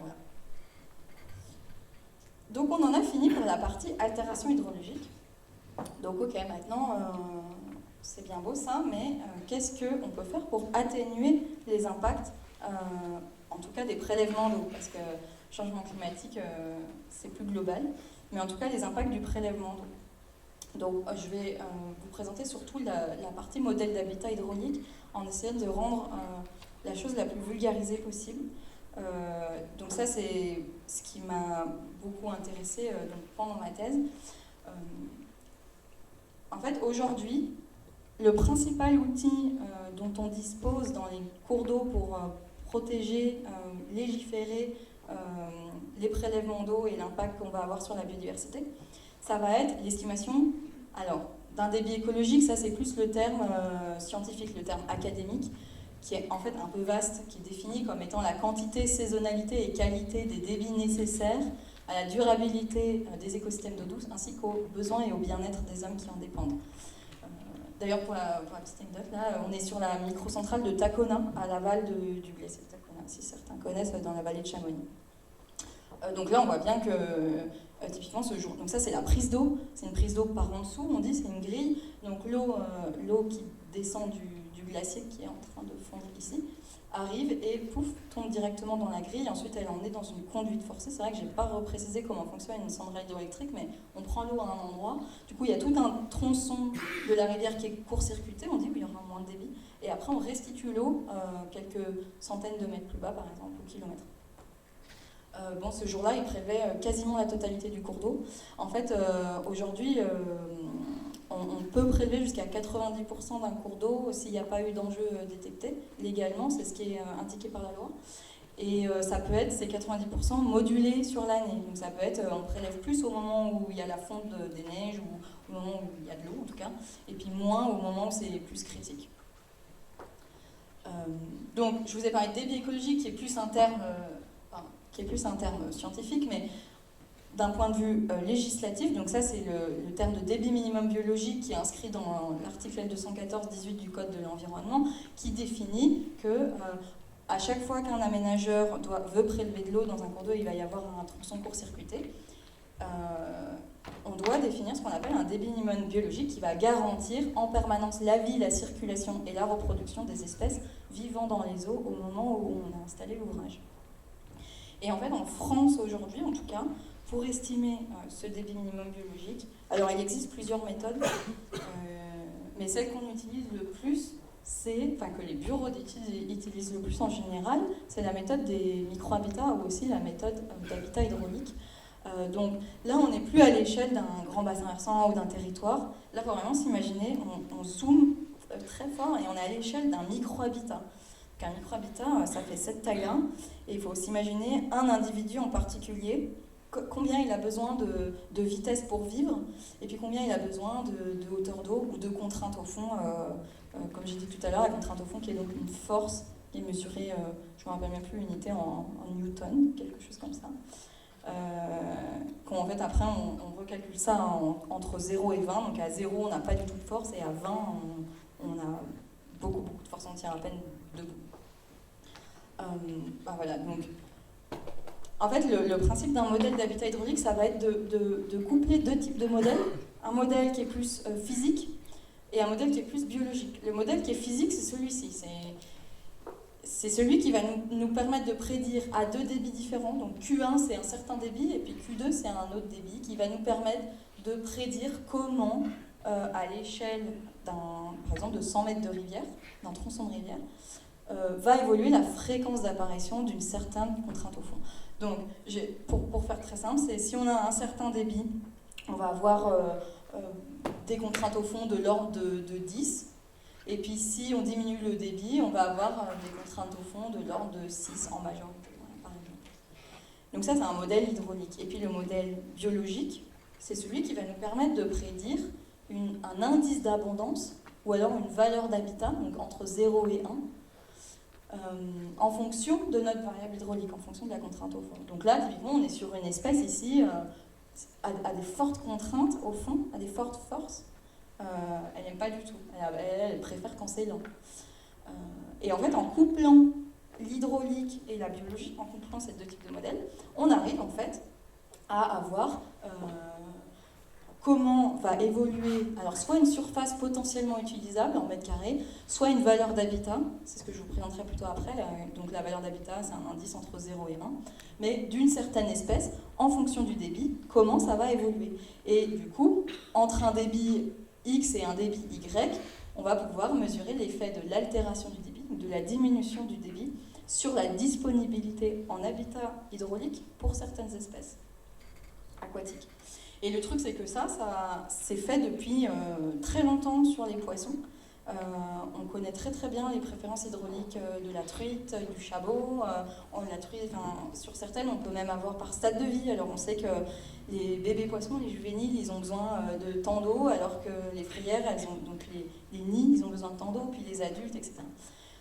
Speaker 1: Voilà. Donc on en a fini pour la partie altération hydrologique. Donc ok, maintenant c'est bien beau ça, mais qu'est-ce qu'on peut faire pour atténuer les impacts, en tout cas des prélèvements d'eau, parce que le changement climatique c'est plus global, mais en tout cas les impacts du prélèvement d'eau. Donc je vais vous présenter surtout la partie modèle d'habitat hydraulique en essayant de rendre la chose la plus vulgarisée possible. Donc ça c'est ce qui m'a beaucoup intéressée pendant ma thèse. En fait aujourd'hui, le principal outil dont on dispose dans les cours d'eau pour protéger, légiférer les prélèvements d'eau et l'impact qu'on va avoir sur la biodiversité, ça va être l'estimation d'un débit écologique. Ça c'est plus le terme scientifique, le terme académique, qui est en fait un peu vaste, qui est défini comme étant la quantité, saisonnalité et qualité des débits nécessaires à la durabilité des écosystèmes d'eau douce, ainsi qu'aux besoins et au bien-être des hommes qui en dépendent. D'ailleurs, pour la petite anecdote, là, on est sur la microcentrale de Tacona, à l'aval du glacier de Tacona, si certains connaissent, dans la vallée de Chamonix. Donc là, on voit bien que typiquement ce jour, donc ça c'est la prise d'eau, c'est une prise d'eau par en dessous, on dit, c'est une grille. Donc l'eau qui descend du glacier qui est en train de fondre ici, arrive et pouf, tombe directement dans la grille. Ensuite, elle en est dans une conduite forcée. C'est vrai que je n'ai pas reprécisé comment fonctionne une centrale hydroélectrique, mais on prend l'eau à un endroit. Du coup, il y a tout un tronçon de la rivière qui est court-circuité. On dit qu'il y aura moins de débit. Et après, on restitue l'eau quelques centaines de mètres plus bas, par exemple, ou kilomètres. Bon, ce jour-là, il prélevait quasiment la totalité du cours d'eau. En fait, aujourd'hui, on peut prélever jusqu'à 90% d'un cours d'eau s'il n'y a pas eu d'enjeu détecté. Légalement, c'est ce qui est indiqué par la loi. Et ça peut être, ces 90% modulés sur l'année. Donc ça peut être, on prélève plus au moment où il y a la fonte des neiges, ou au moment où il y a de l'eau en tout cas, et puis moins au moment où c'est plus critique. Donc je vous ai parlé de débit écologique qui est plus un terme... scientifique, mais d'un point de vue législatif, donc ça c'est le terme de débit minimum biologique qui est inscrit dans l'article L214-18 du Code de l'environnement, qui définit que à chaque fois qu'un aménageur veut prélever de l'eau dans un cours d'eau, il va y avoir un tronçon court-circuité. On doit définir ce qu'on appelle un débit minimum biologique qui va garantir en permanence la vie, la circulation et la reproduction des espèces vivant dans les eaux au moment où on a installé l'ouvrage. Et en fait, en France aujourd'hui, en tout cas, pour estimer ce débit minimum biologique, alors il existe plusieurs méthodes, mais celle qu'on utilise le plus, que les bureaux d'études utilisent le plus en général, c'est la méthode des micro-habitats ou aussi la méthode d'habitat hydraulique. Donc là, on n'est plus à l'échelle d'un grand bassin versant ou d'un territoire. Là, il faut vraiment s'imaginer, on zoome très fort et on est à l'échelle d'un micro-habitat. Un micro-habitat, ça fait cette taille-là, et il faut s'imaginer un individu en particulier, combien il a besoin de vitesse pour vivre, et puis combien il a besoin de hauteur d'eau ou de contrainte au fond, comme j'ai dit tout à l'heure, la contrainte au fond qui est donc une force qui est mesurée, je ne me rappelle même plus l'unité en newton, quelque chose comme ça. En fait, après, on recalcule ça entre 0 et 20, donc à 0 on n'a pas du tout de force, et à 20 on a beaucoup de force, on tient à peine debout. Voilà, donc en fait le principe d'un modèle d'habitat hydraulique, ça va être de coupler deux types de modèles, un modèle qui est plus physique et un modèle qui est plus biologique. Le modèle qui est physique, c'est celui-ci, c'est celui qui va nous permettre de prédire à deux débits différents, donc Q1 c'est un certain débit et puis Q2 c'est un autre débit, qui va nous permettre de prédire comment à l'échelle par exemple de 100 mètres de rivière, d'un tronçon de rivière, va évoluer la fréquence d'apparition d'une certaine contrainte au fond. Donc, pour faire très simple, c'est si on a un certain débit, on va avoir des contraintes au fond de l'ordre de 10, et puis si on diminue le débit, on va avoir des contraintes au fond de l'ordre de 6 en majorité, par exemple. Donc ça, c'est un modèle hydraulique. Et puis le modèle biologique, c'est celui qui va nous permettre de prédire un indice d'abondance, ou alors une valeur d'habitat, donc entre 0 et 1, en fonction de notre variable hydraulique, en fonction de la contrainte au fond. Donc là, typiquement, on est sur une espèce ici à des fortes contraintes au fond, à des fortes forces. Elle n'aime pas du tout. Elle préfère quand c'est lent. Et en fait, en couplant l'hydraulique et la biologie, en couplant ces deux types de modèles, on arrive en fait à avoir comment va évoluer, alors soit une surface potentiellement utilisable en mètres carrés, soit une valeur d'habitat, c'est ce que je vous présenterai plutôt après, donc la valeur d'habitat c'est un indice entre 0 et 1, mais d'une certaine espèce, en fonction du débit, comment ça va évoluer. Et du coup, entre un débit X et un débit Y, on va pouvoir mesurer l'effet de l'altération du débit, ou de la diminution du débit, sur la disponibilité en habitat hydraulique pour certaines espèces aquatiques. Et le truc, c'est que ça c'est fait depuis très longtemps sur les poissons. On connaît très très bien les préférences hydrauliques de la truite, du chabot. La truite, sur certaines, on peut même avoir par stade de vie. Alors on sait que les bébés poissons, les juvéniles, ils ont besoin de tant d'eau, alors que les frayères, donc les nids, ils ont besoin de tant d'eau, puis les adultes, etc.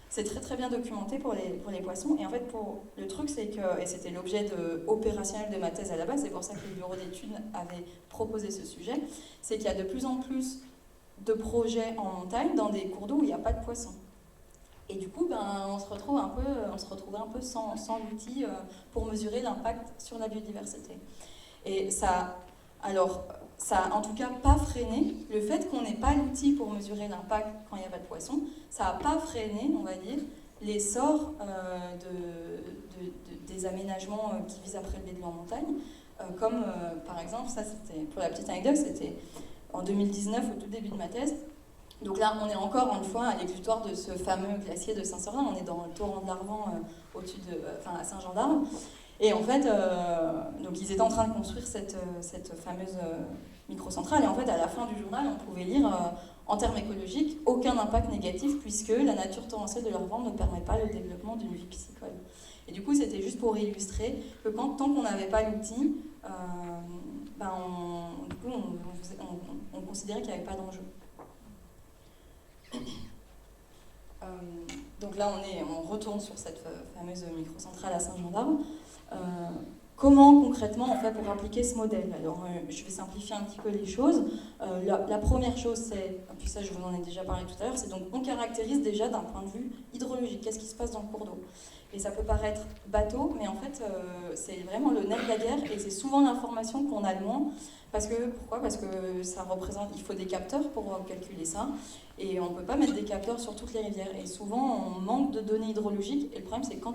Speaker 1: C'est très très bien documenté pour les poissons. Et en fait, le truc, c'est que, et c'était l'objet opérationnel de ma thèse à la base, c'est pour ça que le bureau d'études avait proposé ce sujet, c'est qu'il y a de plus en plus de projets en montagne dans des cours d'eau où il n'y a pas de poissons. Et du coup, on se retrouvait un peu sans l'outil pour mesurer l'impact sur la biodiversité. Et ça a en tout cas pas freiné le fait qu'on n'ait pas l'outil pour mesurer l'impact quand il n'y a pas de poissons. Ça n'a pas freiné, on va dire, l'essor des aménagements qui visent à prélever de l'eau en montagne. Comme par exemple, ça c'était, pour la petite anecdote, c'était en 2019 au tout début de ma thèse. Donc là, on est encore une fois à l'éclutoire de ce fameux glacier de Saint-Sornin. On est dans le torrent de l'Arvan, au-dessus à Saint-Jean-d'Arve. Et en fait, donc ils étaient en train de construire cette fameuse microcentrale. Et en fait, à la fin du journal, on pouvait lire, en termes écologiques, aucun impact négatif puisque la nature torrentielle de l'Arvan ne permet pas le développement d'une vie piscicole. Et du coup, c'était juste pour illustrer que tant qu'on n'avait pas l'outil, on considérait qu'il n'y avait pas d'enjeu. Donc là, on retourne sur cette fameuse microcentrale à Saint-Jean-d'Arve. Comment concrètement on fait pour appliquer ce modèle? Alors, je vais simplifier un petit peu les choses. La première chose, c'est, puis ça je vous en ai déjà parlé tout à l'heure, c'est donc on caractérise déjà d'un point de vue hydrologique. Qu'est-ce qui se passe dans le cours d'eau? Et ça peut paraître bateau, mais en fait, c'est vraiment le nerf de la guerre et c'est souvent l'information qu'on a le moins. Pourquoi? Parce que ça représente, il faut des capteurs pour calculer ça et on ne peut pas mettre des capteurs sur toutes les rivières. Et souvent, on manque de données hydrologiques et le problème, c'est que quand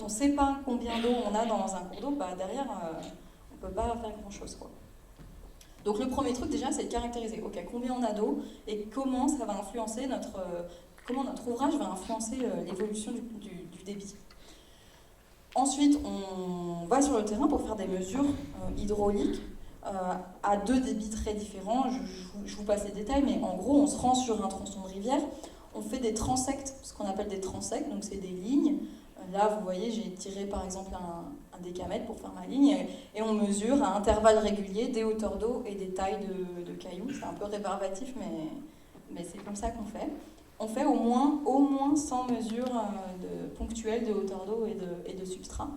Speaker 1: on ne sait pas combien d'eau on a dans un cours d'eau, derrière, on ne peut pas faire grand-chose, quoi. Donc le premier truc déjà, c'est de caractériser combien on a d'eau et comment ça va influencer comment notre ouvrage va influencer l'évolution du débit. Ensuite, on va sur le terrain pour faire des mesures hydrauliques à deux débits très différents. Je vous passe les détails, mais en gros, on se rend sur un tronçon de rivière, on fait des transects, ce qu'on appelle des transects, donc c'est des lignes. Là, vous voyez, j'ai tiré par exemple un décamètre pour faire ma ligne et on mesure à intervalles réguliers des hauteurs d'eau et des tailles de cailloux. C'est un peu rébarbatif, mais c'est comme ça qu'on fait. On fait au moins 100 mesures ponctuelles de hauteur d'eau et de substrat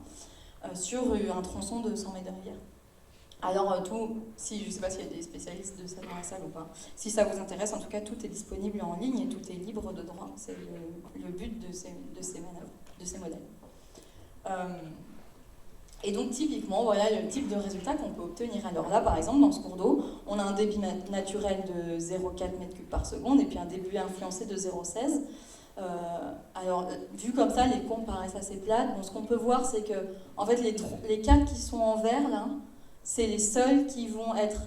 Speaker 1: sur un tronçon de 100 mètres de rivière. Alors, je ne sais pas s'il y a des spécialistes de ça dans la salle ou pas. Si ça vous intéresse, en tout cas, tout est disponible en ligne et tout est libre de droit. C'est le but de ces manœuvres, de ces modèles. Et donc, typiquement, voilà le type de résultat qu'on peut obtenir. Alors là, par exemple, dans ce cours d'eau, on a un débit naturel de 0,4 m3 par seconde et puis un débit influencé de 0,16. Alors, vu comme ça, les courbes paraissent assez plates. Bon, ce qu'on peut voir, c'est que en fait, les 4 qui sont en vert, là, c'est les seuls qui vont être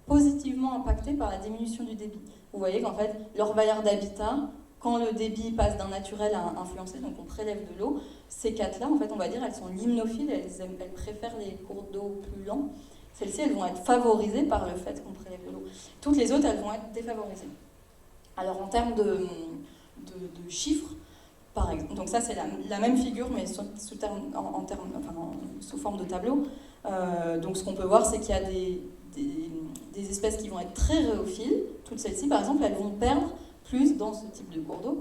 Speaker 1: positivement impactés par la diminution du débit. Vous voyez qu'en fait, leur valeur d'habitat, quand le débit passe d'un naturel à influencé, donc on prélève de l'eau, ces 4-là, en fait, on va dire, elles sont limnophiles, elles préfèrent les cours d'eau plus lents. Celles-ci, elles vont être favorisées par le fait qu'on prélève de l'eau. Toutes les autres, elles vont être défavorisées. Alors, en termes de chiffres, par exemple, donc ça, c'est la même figure, mais sous forme de tableau. Donc ce qu'on peut voir, c'est qu'il y a des espèces qui vont être très rhéophiles. Toutes celles-ci, par exemple, elles vont perdre plus dans ce type de cours d'eau,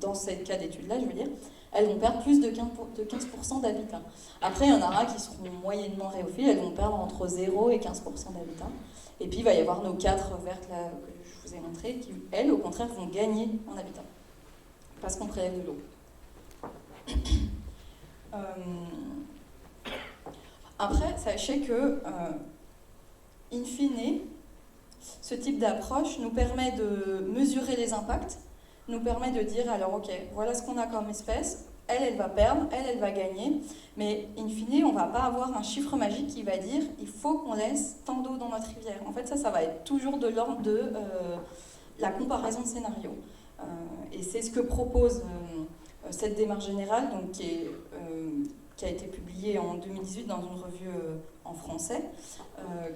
Speaker 1: dans ce cas d'étude-là, je veux dire, elles vont perdre plus de 15% d'habitat. Après, il y en aura qui seront moyennement rhéophiles, elles vont perdre entre 0 et 15% d'habitat. Et puis, il va y avoir nos 4 vertes là, que je vous ai montrées, qui, elles, au contraire, vont gagner en habitat, parce qu'on prélève de l'eau. Après, sachez que, in fine, ce type d'approche nous permet de mesurer les impacts, nous permet de dire, alors ok, voilà ce qu'on a comme espèce, elle va perdre, elle va gagner, mais in fine, on ne va pas avoir un chiffre magique qui va dire, il faut qu'on laisse tant d'eau dans notre rivière. En fait, ça va être toujours de l'ordre de la comparaison de scénarios. Et c'est ce que propose cette démarche générale, donc, qui a été publiée en 2018 dans une revue en français,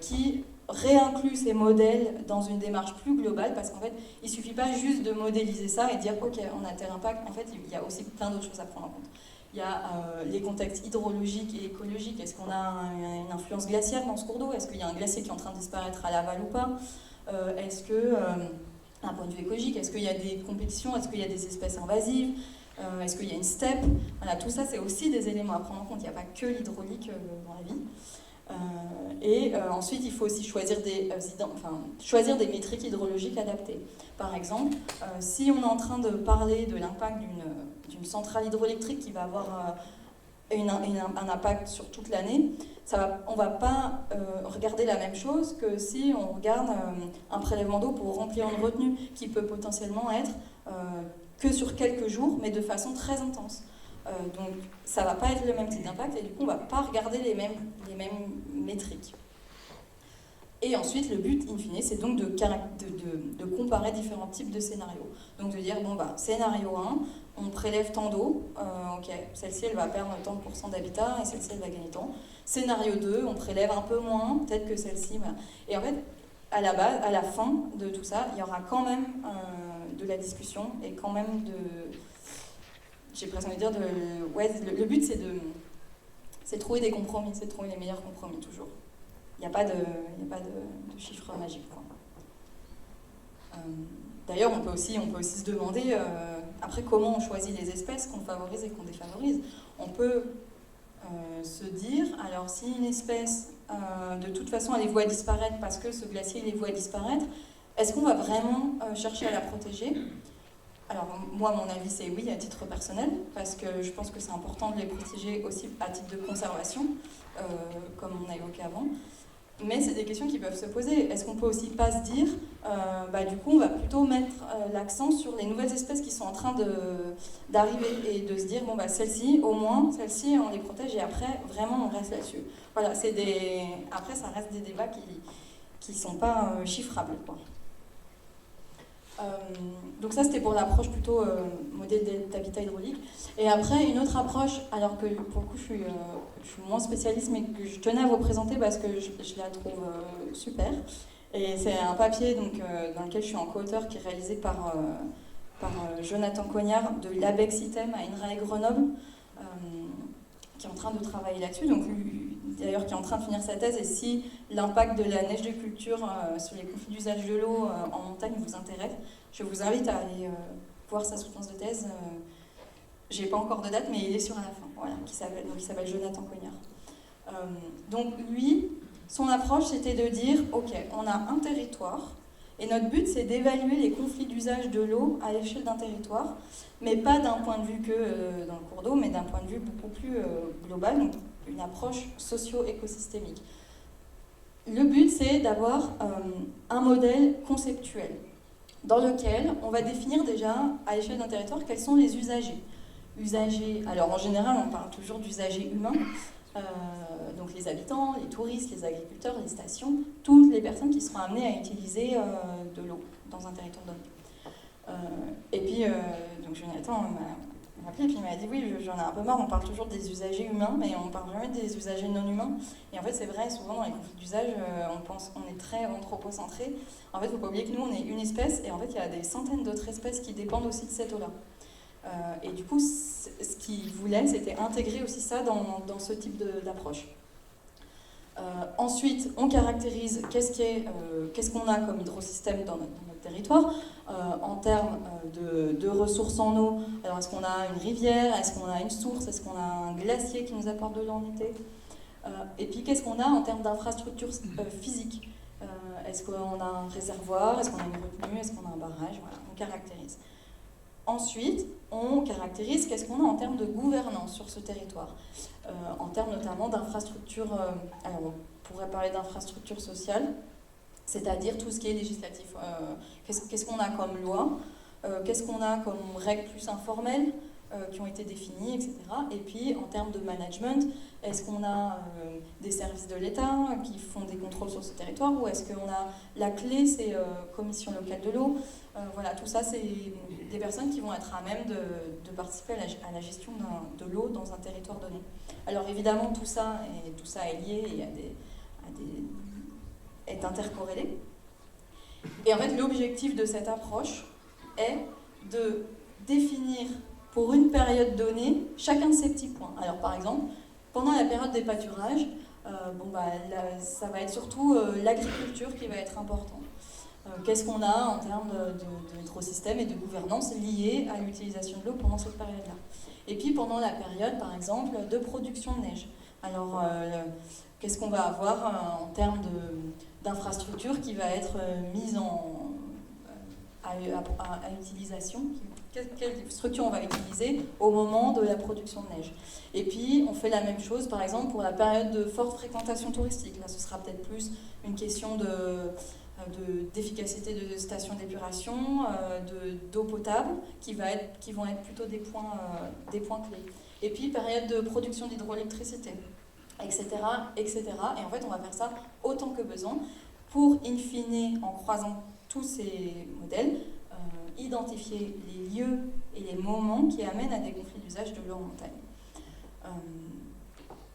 Speaker 1: qui réinclut ces modèles dans une démarche plus globale, parce qu'en fait, il ne suffit pas juste de modéliser ça et dire « Ok, on a tel impact ». En fait, il y a aussi plein d'autres choses à prendre en compte. Il y a les contextes hydrologiques et écologiques. Est-ce qu'on a une influence glaciaire dans ce cours d'eau? Est-ce qu'il y a un glacier qui est en train de disparaître à l'aval ou pas? Est-ce que, d'un point de vue écologique, est-ce qu'il y a des compétitions? Est-ce qu'il y a des espèces invasives? Est-ce qu'il y a une steppe? Voilà, tout ça, c'est aussi des éléments à prendre en compte. Il n'y a pas que l'hydraulique dans la vie. Ensuite, il faut aussi choisir choisir des métriques hydrologiques adaptées. Par exemple, si on est en train de parler de l'impact d'une centrale hydroélectrique qui va avoir un impact sur toute l'année, on ne va pas regarder la même chose que si on regarde un prélèvement d'eau pour remplir une retenue qui peut potentiellement être que sur quelques jours, mais de façon très intense. Donc ça ne va pas être le même type d'impact et du coup on ne va pas regarder les mêmes métriques. Et ensuite le but in fine c'est donc de comparer différents types de scénarios. Donc de dire scénario 1, on prélève tant d'eau, ok, celle-ci elle va perdre tant de pourcents d'habitat et celle-ci elle va gagner tant. Scénario 2, on prélève un peu moins, peut-être que celle-ci... Voilà. Et en fait, à la fin de tout ça, il y aura quand même de la discussion et quand même de... J'ai presque envie de dire, le but c'est de trouver des compromis, c'est de trouver les meilleurs compromis toujours. Il n'y a pas de chiffre magique, quoi. D'ailleurs, on peut aussi se demander après comment on choisit les espèces qu'on favorise et qu'on défavorise. On peut se dire, alors si une espèce, de toute façon, elle est vouée à disparaître parce que ce glacier est voué à disparaître, est-ce qu'on va vraiment chercher à la protéger ? Alors moi, mon avis, c'est oui, à titre personnel, parce que je pense que c'est important de les protéger aussi à titre de conservation, comme on a évoqué avant. Mais c'est des questions qui peuvent se poser. Est-ce qu'on peut aussi pas se dire, du coup, on va plutôt mettre l'accent sur les nouvelles espèces qui sont en train d'arriver et de se dire, celles-ci, au moins, celles-ci, on les protège et après, vraiment, on reste là-dessus. Voilà, après, ça reste des débats qui sont pas chiffrables, quoi. Donc ça c'était pour l'approche plutôt modèle d'habitat hydraulique. Et après une autre approche, alors que pour le coup je suis moins spécialiste mais que je tenais à vous présenter parce que je la trouve super. Et c'est un papier dans lequel je suis en co-auteur qui est réalisé par Jonathan Cognard de l'ABEC Système à INRAE Grenoble, qui est en train de travailler là-dessus. Donc d'ailleurs qui est en train de finir sa thèse, et si l'impact de la neige de culture sur les conflits d'usage de l'eau en montagne vous intéresse, je vous invite à aller voir sa soutenance de thèse. J'ai pas encore de date, mais il est sur la fin, voilà, qui s'appelle Jonathan Cognard. Donc lui, son approche c'était de dire, ok, on a un territoire, et notre but c'est d'évaluer les conflits d'usage de l'eau à l'échelle d'un territoire, mais pas d'un point de vue que dans le cours d'eau, mais d'un point de vue beaucoup plus global, donc une approche socio-écosystémique. Le but, c'est d'avoir un modèle conceptuel dans lequel on va définir déjà, à l'échelle d'un territoire, quels sont les usagers. Alors en général, on parle toujours d'usagers humains, donc les habitants, les touristes, les agriculteurs, les stations, toutes les personnes qui seront amenées à utiliser de l'eau dans un territoire donné. Et puis, donc Jonathan m'a appelé et puis il m'a dit oui, j'en ai un peu marre, on parle toujours des usagers humains, mais on parle jamais des usagers non humains. Et en fait, c'est vrai, souvent dans les conflits d'usage, on est très anthropocentré. En fait, il ne faut pas oublier que nous, on est une espèce, et en fait, il y a des centaines d'autres espèces qui dépendent aussi de cette eau-là. Et du coup, ce qu'il voulait, c'était intégrer aussi ça dans ce type d'approche. Ensuite, on caractérise qu'est-ce qu'on a comme hydrosystème dans notre territoire en termes de ressources en eau. Alors, est-ce qu'on a une rivière? Est-ce qu'on a une source? Est-ce qu'on a un glacier qui nous apporte de l'eau en été? Et puis, qu'est-ce qu'on a en termes d'infrastructures physiques? Est-ce qu'on a un réservoir? Est-ce qu'on a une retenue? Est-ce qu'on a un barrage? Voilà, on caractérise. Ensuite, on caractérise qu'est-ce qu'on a en termes de gouvernance sur ce territoire, en termes notamment d'infrastructures, alors on pourrait parler d'infrastructures sociales, c'est-à-dire tout ce qui est législatif. Qu'est-ce qu'on a comme loi, qu'est-ce qu'on a comme règles plus informelles qui ont été définies, etc. Et puis en termes de management, est-ce qu'on a des services de l'État qui font des contrôles sur ce territoire, ou est-ce qu'on a la clé, c'est commission locale de l'eau. Voilà, tout ça, c'est des personnes qui vont être à même de participer à la gestion de l'eau dans un territoire donné. Alors évidemment, tout ça est lié et est intercorrélé. Et en fait, l'objectif de cette approche est de définir pour une période donnée chacun de ces petits points. Alors par exemple, pendant la période des pâturages, ça va être surtout l'agriculture qui va être importante. Qu'est-ce qu'on a en termes d'écosystème et de gouvernance liée à l'utilisation de l'eau pendant cette période-là. Et puis pendant la période, par exemple, de production de neige. Alors, qu'est-ce qu'on va avoir en termes d'infrastructure qui va être mise à utilisation, quelle structure on va utiliser au moment de la production de neige. Et puis on fait la même chose par exemple pour la période de forte fréquentation touristique. Là ce sera peut-être plus une question d'efficacité de stations d'épuration, d'eau potable qui vont être plutôt des points clés. Et puis période de production d'hydroélectricité, etc., etc. Et en fait on va faire ça autant que besoin pour in fine, en croisant tous ces modèles, identifier les lieux et les moments qui amènent à des conflits d'usage de l'eau en montagne.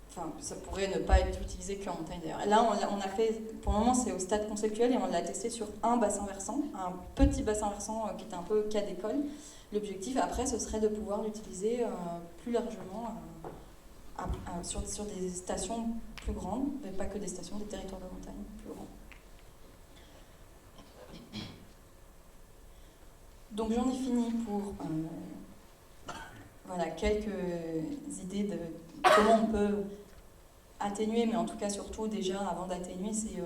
Speaker 1: Enfin, ça pourrait ne pas être utilisé qu'en montagne d'ailleurs. Là, on a fait, pour le moment, c'est au stade conceptuel et on l'a testé sur un bassin versant, un petit bassin versant qui était un peu cas d'école. L'objectif, après, ce serait de pouvoir l'utiliser plus largement sur des stations plus grandes, mais pas que des stations, des territoires de montagne plus grands. Donc j'en ai fini pour voilà, quelques idées de comment on peut atténuer, mais en tout cas surtout déjà avant d'atténuer, c'est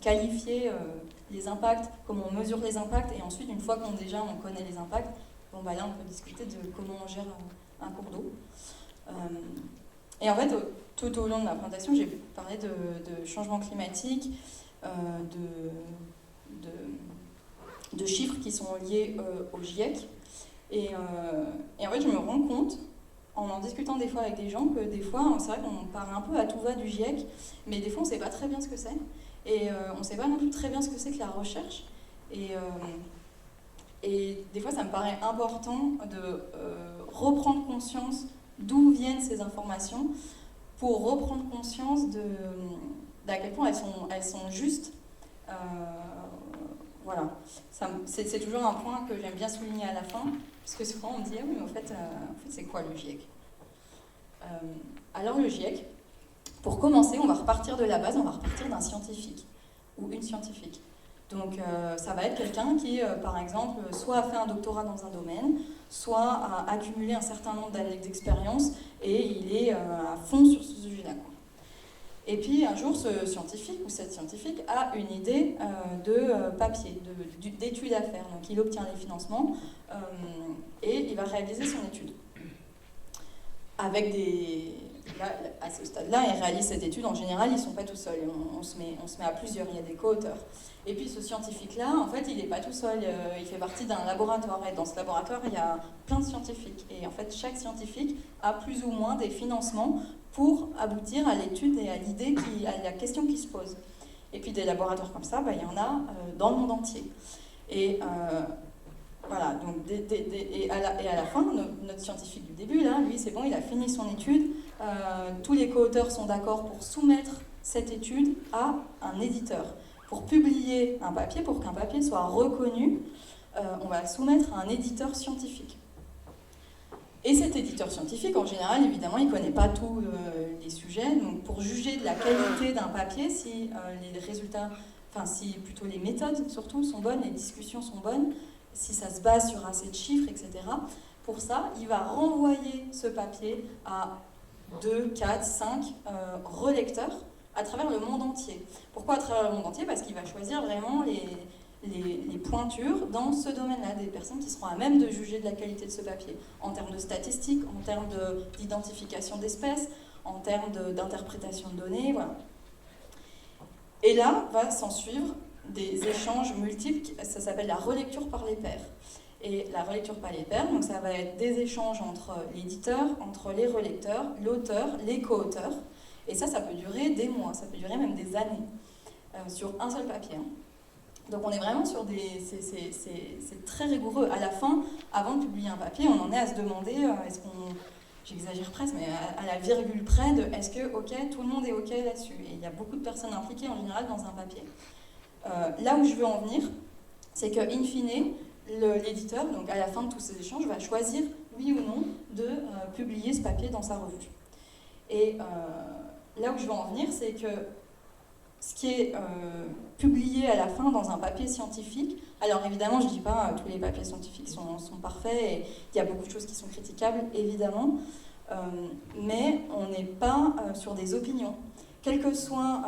Speaker 1: qualifier les impacts, comment on mesure les impacts, et ensuite une fois qu'on connaît les impacts, bon bah là on peut discuter de comment on gère un cours d'eau. Et en fait, tout au long de ma présentation, j'ai parlé de changement climatique, de chiffres qui sont liés au GIEC. Et en fait, je me rends compte, en discutant des fois avec des gens, que des fois, c'est vrai qu'on parle un peu à tout va du GIEC, mais des fois, on ne sait pas très bien ce que c'est. Et on ne sait pas non plus très bien ce que c'est que la recherche. Et des fois, ça me paraît important de reprendre conscience d'où viennent ces informations pour reprendre conscience d'à quel point elles sont justes. Voilà, c'est toujours un point que j'aime bien souligner à la fin, parce que souvent on me dit « Ah oui, mais en fait c'est quoi le GIEC ?» Alors le GIEC, pour commencer, on va repartir de la base, on va repartir d'un scientifique, ou une scientifique. Donc ça va être quelqu'un qui, par exemple, soit a fait un doctorat dans un domaine, soit a accumulé un certain nombre d'années d'expérience, et il est à fond sur ce sujet-là. Et puis un jour, ce scientifique ou cette scientifique a une idée de papier, d'étude à faire. Donc il obtient les financements et il va réaliser son étude. Avec là, à ce stade-là, il réalise cette étude. En général, ils ne sont pas tout seuls. On se met à plusieurs, il y a des co-auteurs. Et puis ce scientifique-là, en fait, il n'est pas tout seul. Il fait partie d'un laboratoire. Et dans ce laboratoire, il y a plein de scientifiques. Et en fait, chaque scientifique a plus ou moins des financements pour aboutir à l'étude et à l'idée, à la question qui se pose. Et puis des laboratoires comme ça, il y en a dans le monde entier. Et voilà, donc, et à la fin, notre scientifique du début, là, lui, c'est bon, il a fini son étude. Tous les co-auteurs sont d'accord pour soumettre cette étude à un éditeur. Pour publier un papier, pour qu'un papier soit reconnu, on va le soumettre à un éditeur scientifique. Et cet éditeur scientifique, en général, évidemment, il ne connaît pas tous les sujets. Donc, pour juger de la qualité d'un papier, si les résultats, enfin, si plutôt les méthodes, surtout, sont bonnes, les discussions sont bonnes, si ça se base sur assez de chiffres, etc. Pour ça, il va renvoyer ce papier à 2, 4, 5 relecteurs à travers le monde entier. Pourquoi à travers le monde entier ? Parce qu'il va choisir vraiment les pointures dans ce domaine-là, des personnes qui seront à même de juger de la qualité de ce papier, en termes de statistiques, en termes d'identification d'espèces, en termes d'interprétation de données, voilà. Et là, va s'en suivre des échanges multiples, ça s'appelle la relecture par les pairs. Et la relecture par les pairs, donc ça va être des échanges entre l'éditeur, entre les relecteurs, l'auteur, les co-auteurs, et ça peut durer des mois, ça peut durer même des années, sur un seul papier. Donc on est vraiment sur c'est très rigoureux. À la fin, avant de publier un papier, on en est à se demander, est-ce qu'on, j'exagère presque, mais à la virgule près de, est-ce que, ok, tout le monde est ok là-dessus. Et il y a beaucoup de personnes impliquées en général dans un papier. Là où je veux en venir, c'est que, in fine, l'éditeur, donc à la fin de tous ces échanges, va choisir, oui ou non, de publier ce papier dans sa revue. Et là où je veux en venir, c'est que ce qui est publié à la fin dans un papier scientifique, alors évidemment, je ne dis pas tous les papiers scientifiques sont parfaits, et il y a beaucoup de choses qui sont critiquables, évidemment, mais on n'est pas sur des opinions. Quelle que soit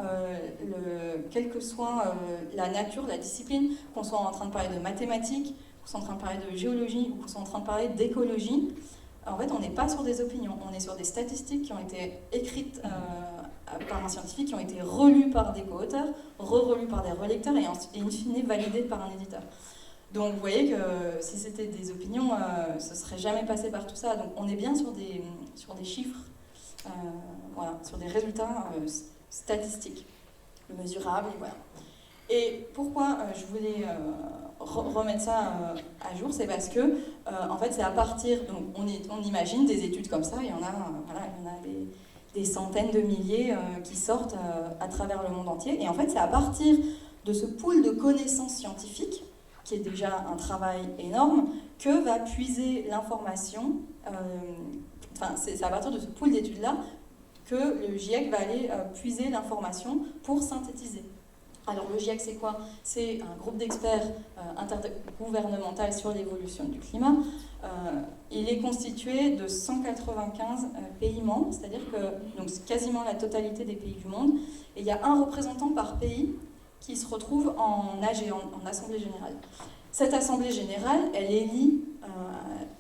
Speaker 1: la nature, la discipline, qu'on soit en train de parler de mathématiques, qu'on soit en train de parler de géologie, ou qu'on soit en train de parler d'écologie, en fait, on n'est pas sur des opinions, on est sur des statistiques qui ont été écrites par un scientifique, qui ont été relues par des co-auteurs, relues par des relecteurs et in fine validées par un éditeur. Donc vous voyez que si c'était des opinions, ce ne serait jamais passé par tout ça. Donc on est bien sur des chiffres, voilà, sur des résultats statistiques, mesurables, et voilà. Et pourquoi je voulais remettre ça à jour, c'est parce que en fait c'est à partir, donc on imagine des études comme ça, il y en a, voilà, il y en a des centaines de milliers qui sortent à travers le monde entier, et en fait c'est à partir de ce pool de connaissances scientifiques, qui est déjà un travail énorme, que va puiser l'information, enfin c'est à partir de ce pool d'études-là que le GIEC va aller puiser l'information pour synthétiser. Alors le GIEC, c'est quoi? C'est un groupe d'experts intergouvernemental sur l'évolution du climat. Il est constitué de 195 pays membres, c'est-à-dire que donc, c'est quasiment la totalité des pays du monde. Et il y a un représentant par pays qui se retrouve en AG, en Assemblée Générale. Cette Assemblée Générale, elle élit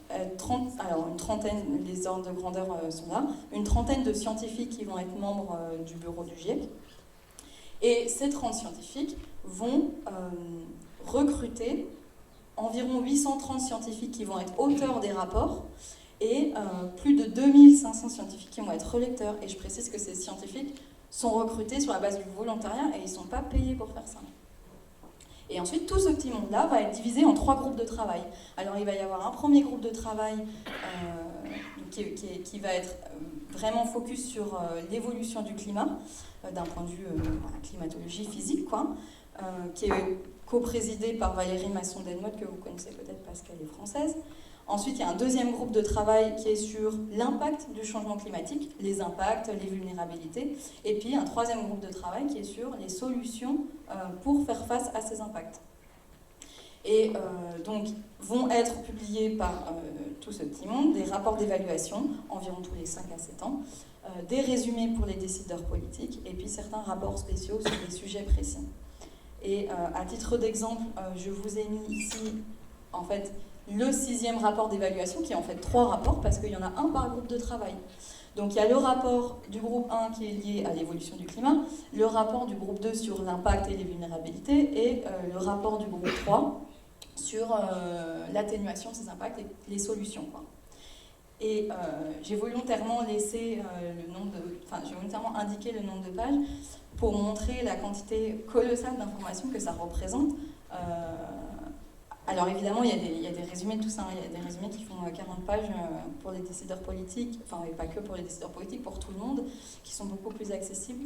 Speaker 1: une trentaine, les ordres de grandeur sont là, une trentaine de scientifiques qui vont être membres du bureau du GIEC. Et ces 30 scientifiques vont recruter environ 830 scientifiques qui vont être auteurs des rapports et plus de 2500 scientifiques qui vont être relecteurs. Et je précise que ces scientifiques sont recrutés sur la base du volontariat et ils ne sont pas payés pour faire ça. Et ensuite, tout ce petit monde-là va être divisé en 3 groupes de travail. Alors, il va y avoir un premier groupe de travail qui va être vraiment focus sur l'évolution du climat, d'un point de vue climatologie physique, quoi, qui est co-présidé par Valérie Masson-Delmotte, que vous connaissez peut-être parce qu'elle est française. Ensuite, il y a un deuxième groupe de travail qui est sur l'impact du changement climatique, les impacts, les vulnérabilités. Et puis, un troisième groupe de travail qui est sur les solutions pour faire face à ces impacts. Et donc, vont être publiés par tout ce petit monde des rapports d'évaluation, environ tous les 5 à 7 ans, des résumés pour les décideurs politiques, et puis certains rapports spéciaux sur des sujets précis. Et à titre d'exemple, je vous ai mis ici, en fait, le 6e rapport d'évaluation, qui est en fait 3 rapports, parce qu'il y en a un par groupe de travail. Donc il y a le rapport du groupe 1 qui est lié à l'évolution du climat, le rapport du groupe 2 sur l'impact et les vulnérabilités, et le rapport du groupe 3 sur l'atténuation de ces impacts et les solutions, quoi. Et j'ai volontairement laissé j'ai volontairement indiqué le nombre de pages pour montrer la quantité colossale d'informations que ça représente. Alors évidemment, il y a des résumés de tout ça, hein. Il y a des résumés qui font 40 pages pour les décideurs politiques, enfin et pas que pour les décideurs politiques, pour tout le monde, qui sont beaucoup plus accessibles.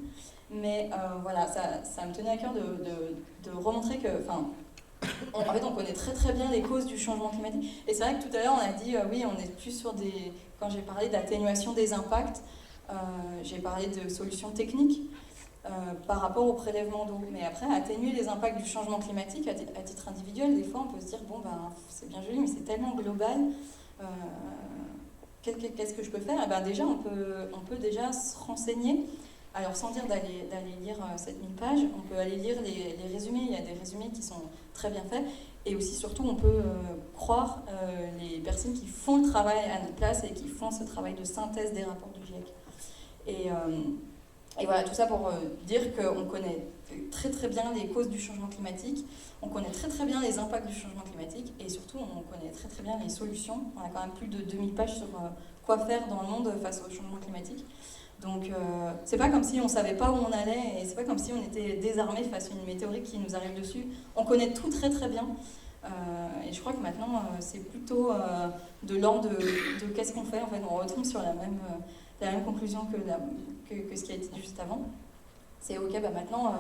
Speaker 1: Mais voilà, ça me tenait à cœur de remontrer que, en fait, on connaît très très bien les causes du changement climatique. Et c'est vrai que tout à l'heure, on a dit, oui, on est plus sur des... Quand j'ai parlé d'atténuation des impacts, j'ai parlé de solutions techniques par rapport au prélèvement d'eau. Mais après, atténuer les impacts du changement climatique à titre individuel, des fois, on peut se dire, bon, c'est bien joli, mais c'est tellement global. Qu'est-ce que je peux faire? Et déjà, on peut déjà se renseigner. Alors, sans dire d'aller lire 7000 pages, on peut aller lire les résumés. Il y a des résumés qui sont très bien faits. Et aussi, surtout, on peut croire les personnes qui font le travail à notre place et qui font ce travail de synthèse des rapports du GIEC. Et voilà, tout ça pour dire qu'on connaît très très bien les causes du changement climatique, on connaît très très bien les impacts du changement climatique, et surtout, on connaît très très bien les solutions. On a quand même plus de 2000 pages sur quoi faire dans le monde face au changement climatique. Donc c'est pas comme si on savait pas où on allait, et c'est pas comme si on était désarmé face à une météorite qui nous arrive dessus. On connaît tout très très bien, et je crois que maintenant c'est plutôt de l'ordre de qu'est-ce qu'on fait. En fait, on retombe sur la même conclusion que ce qui a été dit juste avant. C'est ok, maintenant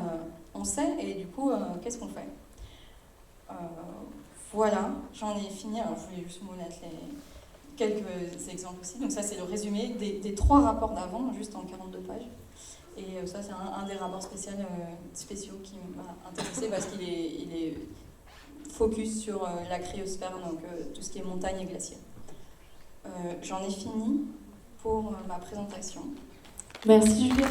Speaker 1: on sait, et du coup qu'est-ce qu'on fait? Voilà, j'en ai fini. Alors je voulais juste vous mettre quelques exemples aussi. Donc ça, c'est le résumé des 3 rapports d'avant, juste en 42 pages. Et ça, c'est un des rapports spéciaux qui m'a intéressé parce qu'il est focus sur la cryosphère, donc tout ce qui est montagne et glacier. J'en ai fini pour ma présentation.
Speaker 2: Merci Juliette.